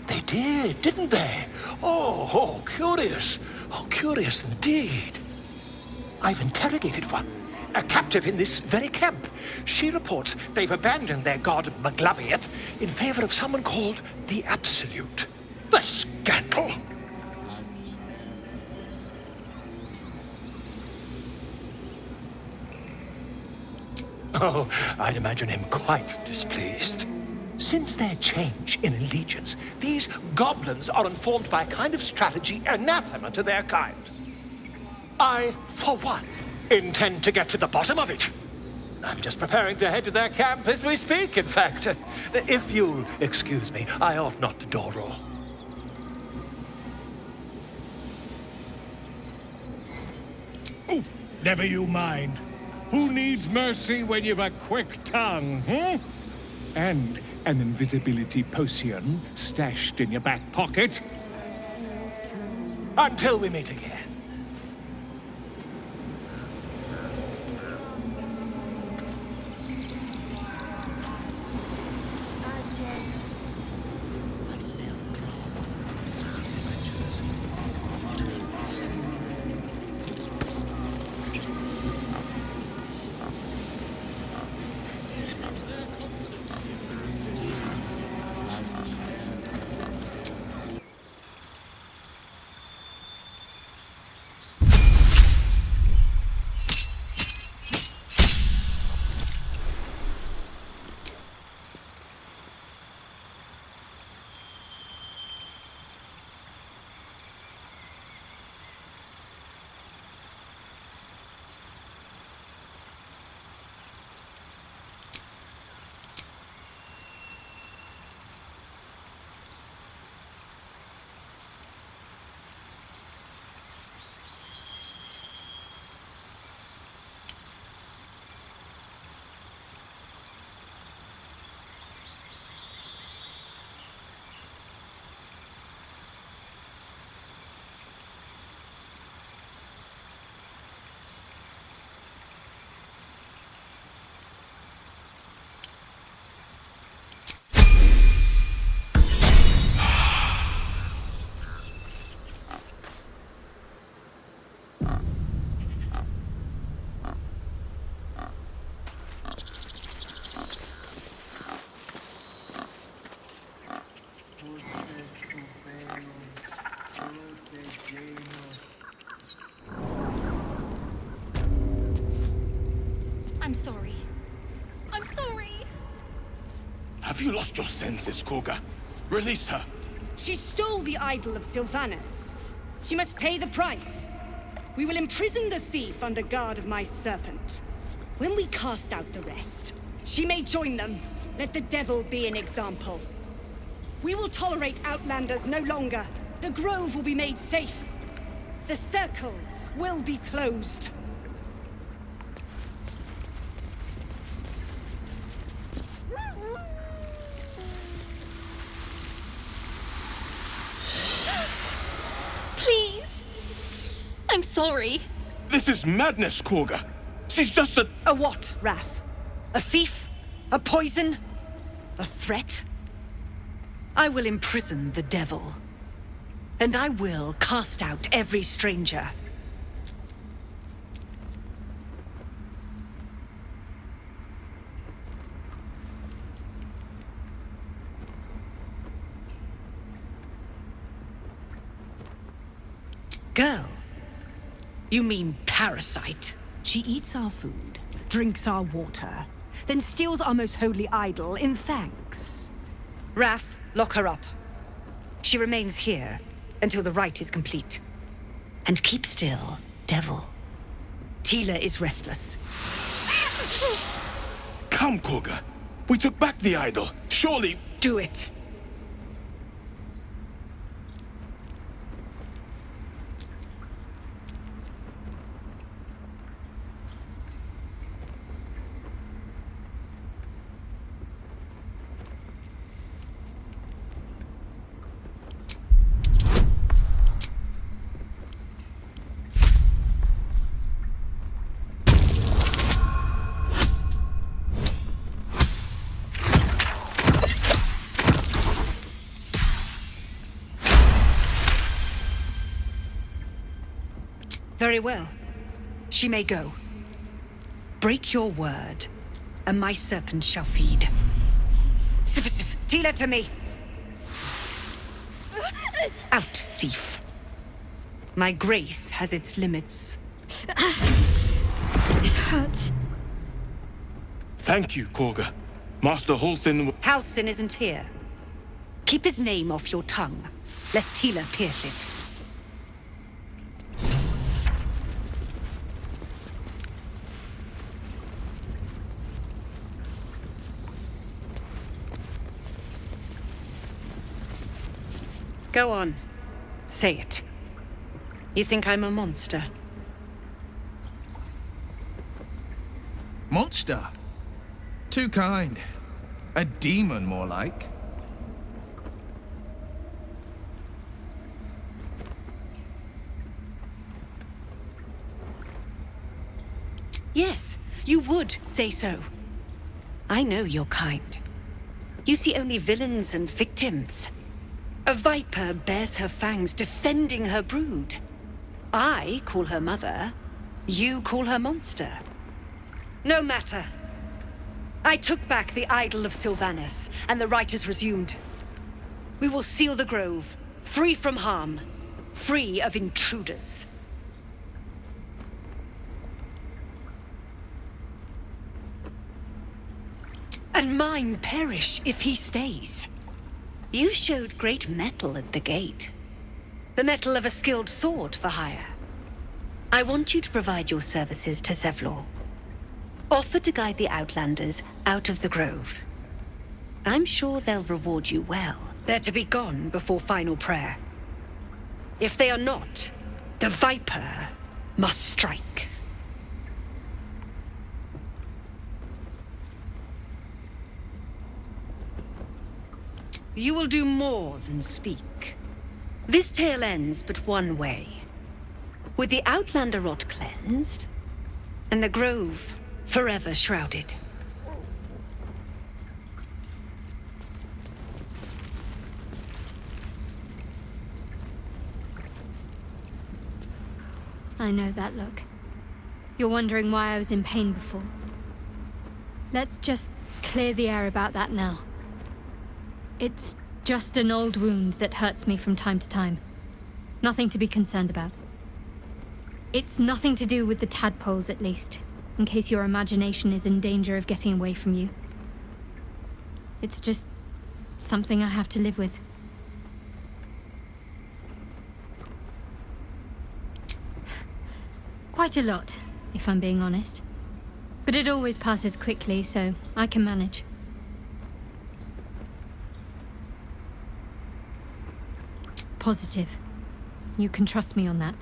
They did, didn't they? Oh, curious. Oh, curious indeed. I've interrogated one, a captive in this very camp. She reports they've abandoned their god Maglabiet in favor of someone called the Absolute. The scandal! Oh, I'd imagine him quite displeased. Since their change in allegiance, these goblins are informed by a kind of strategy anathema to their kind. I, for one, intend to get to the bottom of it. I'm just preparing to head to their camp as we speak, in fact. If you'll excuse me, I ought not to dawdle. Never you mind. Who needs mercy when you've a quick tongue, And an invisibility potion stashed in your back pocket? Until we meet again. I'm sorry. I'm sorry! Have you lost your senses, Kagha? Release her. She stole the idol of Sylvanus. She must pay the price. We will imprison the thief under guard of my serpent. When we cast out the rest, she may join them. Let the devil be an example. We will tolerate outlanders no longer. The grove will be made safe. The circle will be closed. sorry. This is madness, Kagha. She's just a... A what, Wrath? A thief? A poison? A threat? I will imprison the devil. And I will cast out every stranger. Girl? You mean parasite? She eats our food, drinks our water, then steals our most holy idol in thanks. Wrath, lock her up. She remains here until the rite is complete. And keep still, devil. Tila is restless. Come, Kagha. We took back the idol. Surely... Do it. Very well. She may go. Break your word, and my serpent shall feed. Sif, Tila to me! Out, thief. My grace has its limits. It hurts. Thank you, Kagha. Master Halsin... Halsin isn't here. Keep his name off your tongue, lest Tila pierce it. Go on. Say it. You think I'm a monster? Monster? Too kind. A demon, more like. Yes, you would say so. I know your kind. You see only villains and victims. A viper bears her fangs defending her brood. I call her mother. You call her monster. No matter. I took back the idol of Sylvanas, and the rite is resumed. We will seal the grove, free from harm, free of intruders. And mine perish if he stays. You showed great mettle at the gate. The mettle of a skilled sword for hire. I want you to provide your services to Zevlor. Offer to guide the Outlanders out of the grove. I'm sure they'll reward you well. They're to be gone before final prayer. If they are not, the Viper must strike. You will do more than speak. This tale ends but one way. With the Outlander rot cleansed, and the grove forever shrouded. I know that look. You're wondering why I was in pain before. Let's just clear the air about that now. It's just an old wound that hurts me from time to time. Nothing to be concerned about. It's nothing to do with the tadpoles, at least, in case your imagination is in danger of getting away from you. It's just something I have to live with. Quite a lot, if I'm being honest. But it always passes quickly, so I can manage. Positive. You can trust me on that.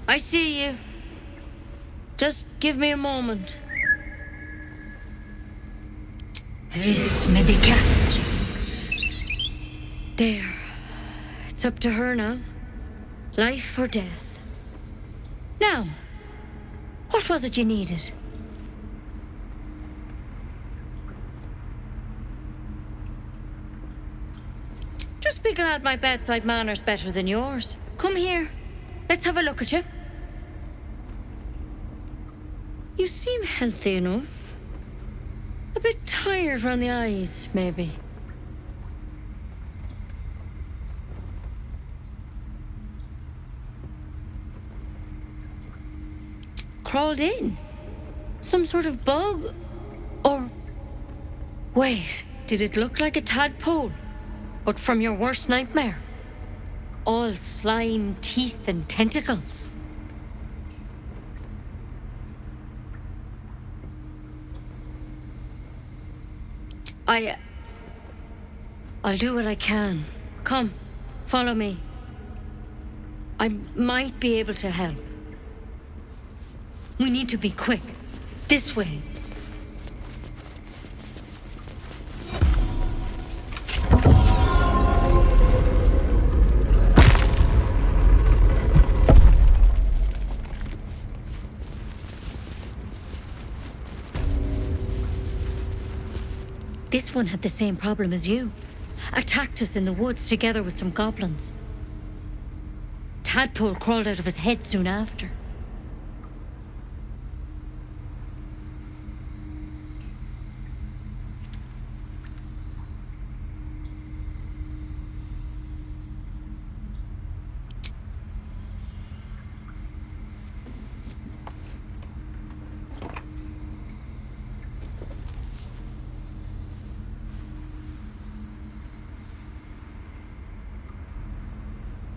I see you. Just give me a moment. Vis medicat. There. It's up to her now. Life or death. Now, what was it you needed? Just be glad my bedside manner's better than yours. Come here. Let's have a look at you. You seem healthy enough. A bit tired round the eyes, maybe. Crawled in? Some sort of bug? Or... Wait, did it look like a tadpole? But from your worst nightmare? All slime, teeth, and tentacles. I'll do what I can. Come, follow me. I might be able to help. We need to be quick. This way. This one had the same problem as you. Attacked us in the woods together with some goblins. Tadpole crawled out of his head soon after.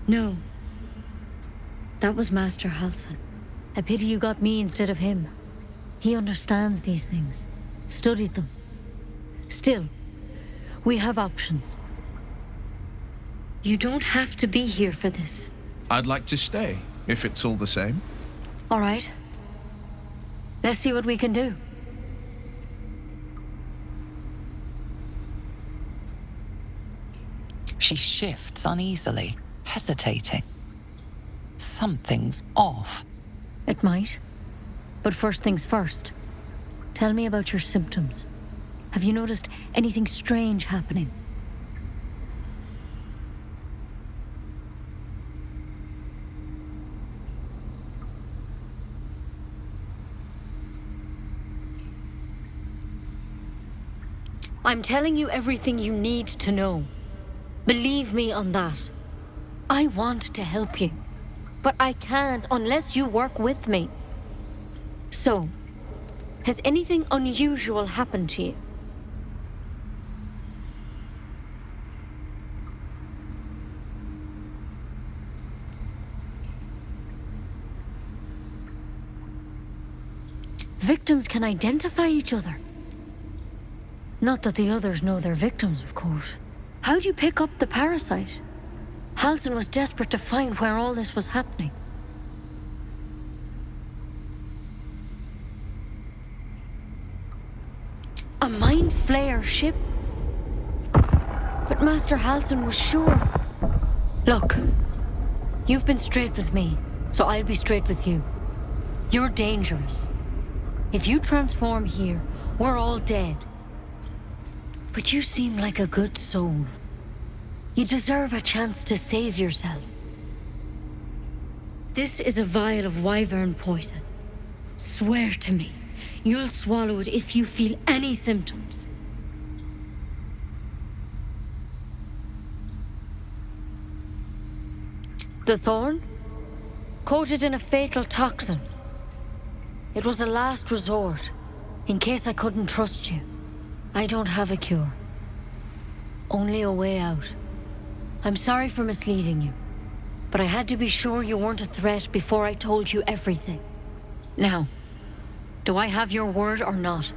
No. That was Master Halsin. A pity you got me instead of him. He understands these things. Studied them. Still, we have options. You don't have to be here for this. I'd like to stay, if it's all the same. All right. Let's see what we can do. She shifts uneasily, hesitating. Something's off. It might. But first things first. Tell me about your symptoms. Have you noticed anything strange happening? I'm telling you everything you need to know. Believe me on that. I want to help you, but I can't unless you work with me. So, has anything unusual happened to you? Victims can identify each other. Not that the others know they're victims, of course. How'd you pick up the parasite? Halsin was desperate to find where all this was happening. A mind flayer ship? But Master Halsin was sure. Look, you've been straight with me, so I'll be straight with you. You're dangerous. If you transform here, we're all dead. But you seem like a good soul. You deserve a chance to save yourself. This is a vial of wyvern poison. Swear to me, you'll swallow it if you feel any symptoms. The thorn? Coated in a fatal toxin. It was a last resort, in case I couldn't trust you. I don't have a cure. Only a way out. I'm sorry for misleading you, but I had to be sure you weren't a threat before I told you everything. Now, do I have your word or not?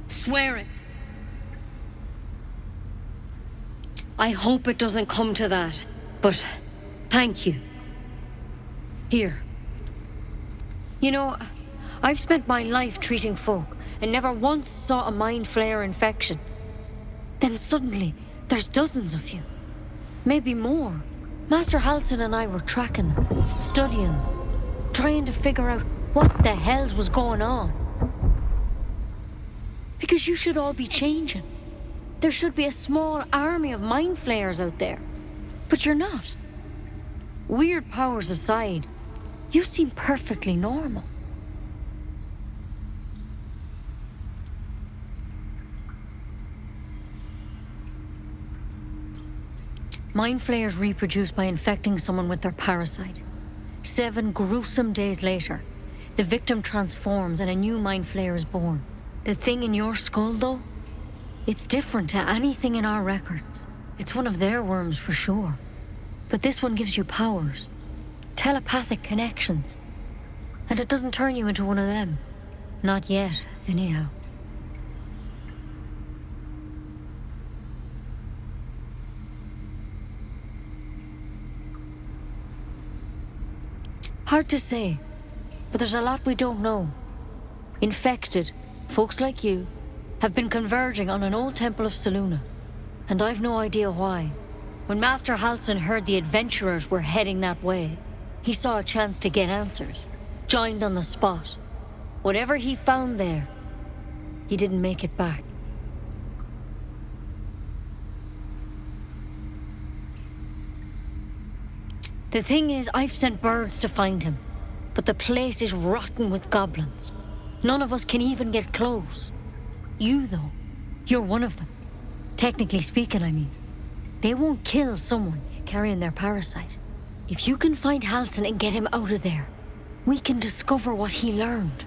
Swear it. I hope it doesn't come to that. But thank you. Here. You know, I've spent my life treating folk and never once saw a mind flayer infection. Then suddenly, there's dozens of you. Maybe more. Master Halsin and I were tracking them, studying them, trying to figure out what the hells was going on. Because you should all be changing. There should be a small army of mind flayers out there. But you're not. Weird powers aside, you seem perfectly normal. Mind flayers reproduce by infecting someone with their parasite. 7 gruesome days later, the victim transforms and a new mind flayer is born. The thing in your skull, though, it's different to anything in our records. It's one of their worms for sure. But this one gives you powers, telepathic connections. And it doesn't turn you into one of them. Not yet, anyhow. Hard to say, but there's a lot we don't know. Infected, folks like you, have been converging on an old temple of Selûne, and I've no idea why. When Master Halsin heard the adventurers were heading that way, he saw a chance to get answers, joined on the spot. Whatever he found there, he didn't make it back. The thing is, I've sent birds to find him, but the place is rotten with goblins. None of us can even get close. You, though, you're one of them. Technically speaking, I mean. They won't kill someone carrying their parasite. If you can find Halsin and get him out of there, we can discover what he learned.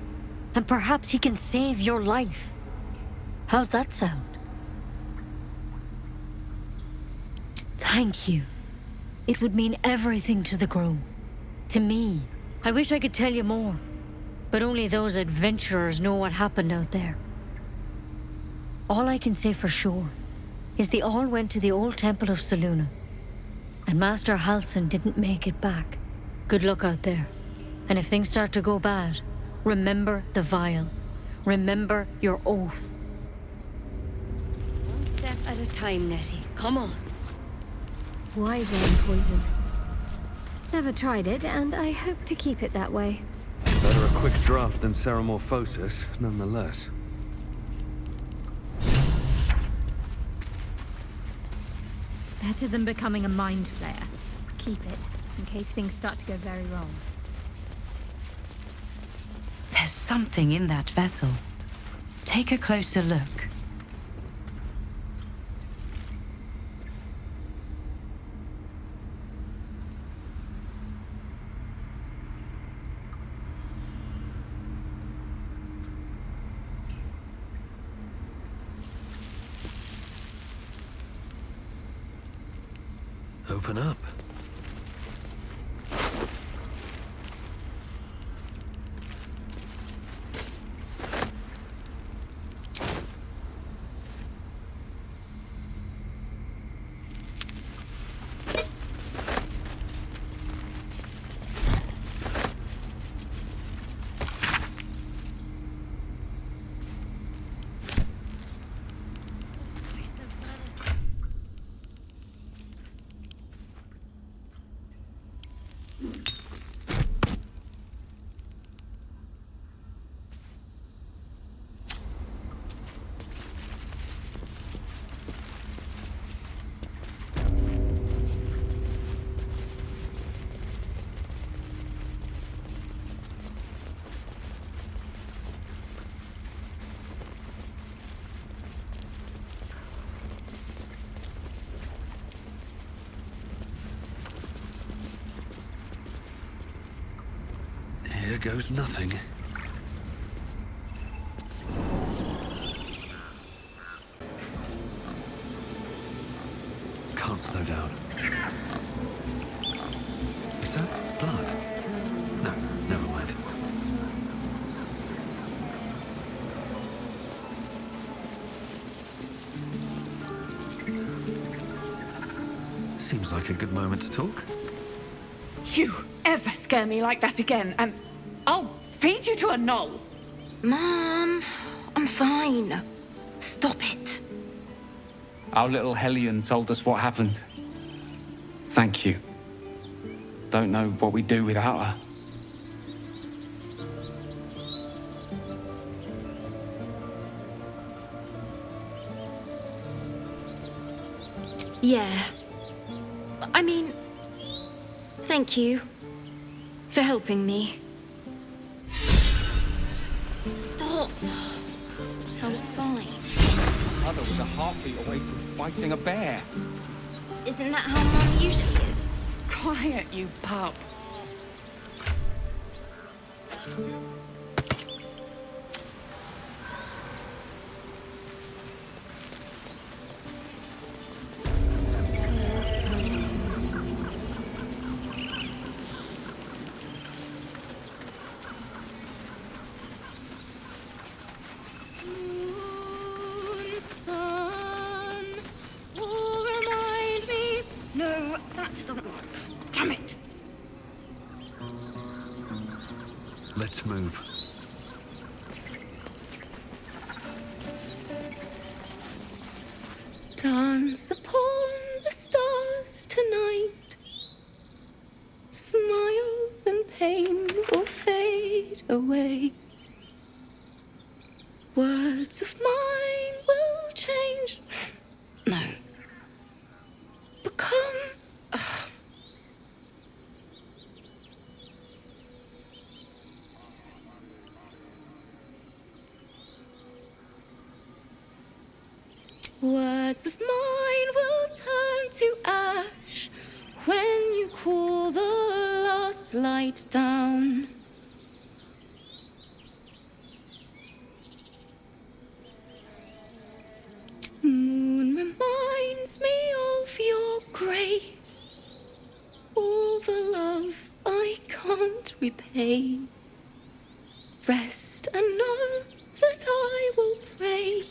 And perhaps he can save your life. How's that sound? Thank you. It would mean everything to the Grove. To me. I wish I could tell you more. But only those adventurers know what happened out there. All I can say for sure is they all went to the old temple of Selûne. And Master Halsin didn't make it back. Good luck out there. And if things start to go bad, remember the vial. Remember your oath. One step at a time, Nettie. Come on. Why then poison? Never tried it, and I hope to keep it that way. Better a quick draft than Ceramorphosis, nonetheless. Better than becoming a mind flayer. Keep it, in case things start to go very wrong. There's something in that vessel. Take a closer look. Open up. Here goes nothing. Can't slow down. Is that blood? No, never mind. like a good moment to talk. You ever scare me like that again, and I'll feed you to a knoll. Mom, I'm fine. Stop it. Our little Hellion told us what happened. Thank you. Don't know what we'd do without her. Yeah. I mean, thank you for helping me. Stop. I was fine. Mother was a heartbeat away from fighting a bear. Isn't that how Mum usually is? Quiet, you pup. Let's move. Dance upon the stars tonight. Smile and pain will fade away. Words of mine will change. No. Become. Words of mine will turn to ash when you call the last light down. Moon reminds me of your grace, all the love I can't repay. Rest and know that I will pray.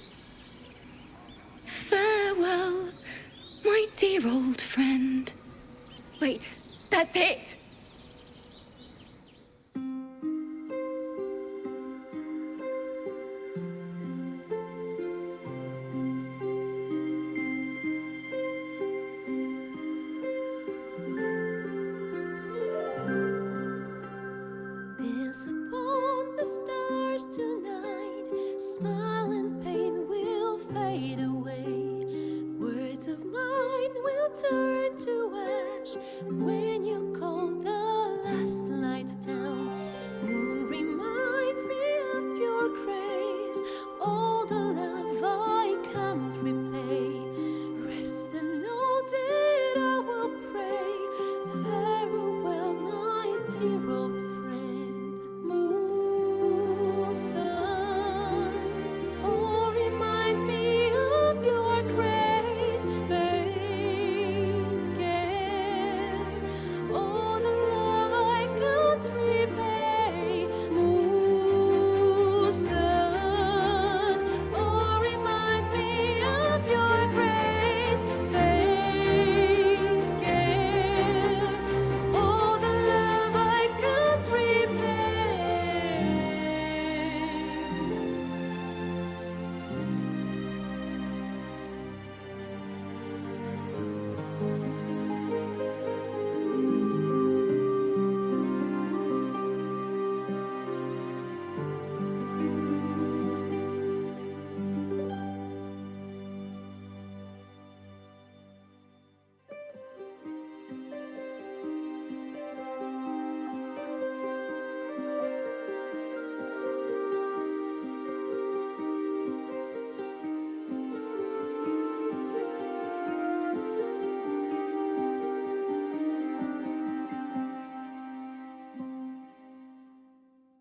Farewell, my dear old friend. Wait, that's it! Dance upon the stars tonight. Smile and pain will fade away. Words of mine will turn to ash when you call the last light down. Moon reminds me of your grace, all the love I can't repay. Rest and know that I will pray. Farewell, my dear old friend. Moon, sun, oh, remind me of your grace. Faith, care, all the love I can't repay. Moon, sun, oh, remind me of your grace. Faith, care, all the love I can't repay.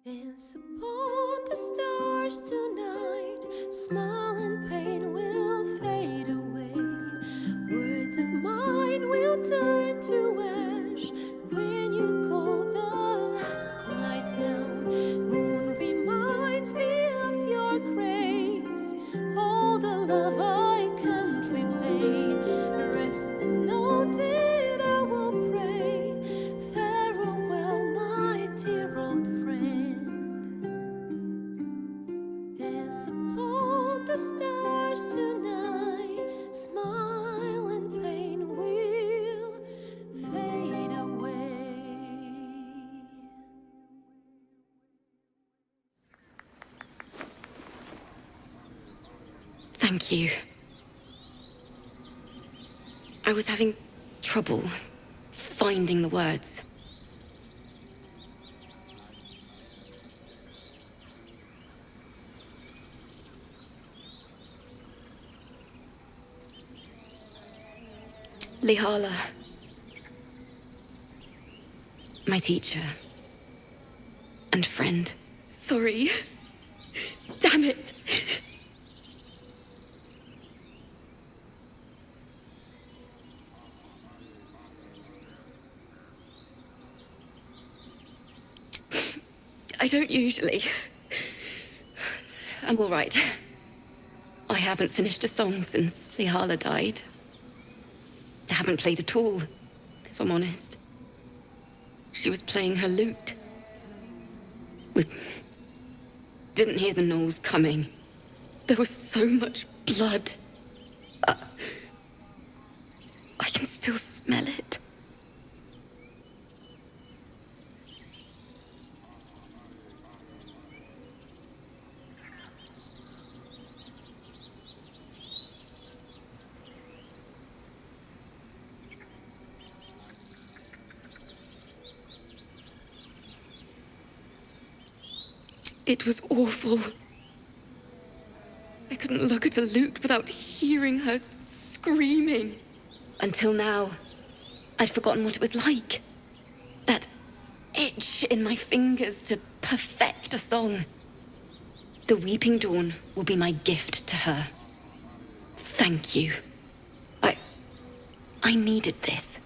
Dance upon the stars tonight. Smile and pain will fade away. Words of mine will turn to ash when you call the last light down. Moon reminds me of your grace, all the love I can't repay. Rest and know that Thank you. I was having trouble finding the words. Lihala, my teacher and friend. Sorry. Damn it. I don't usually. I'm all right. I haven't finished a song since Lihala died. I haven't played at all, if I'm honest. She was playing her lute. We didn't hear the gnolls coming. There was so much blood. I can still smell it. It was awful. I couldn't look at a lute without hearing her screaming. Until now, I'd forgotten what it was like. That itch in my fingers to perfect a song. The Weeping Dawn will be my gift to her. Thank you. I needed this.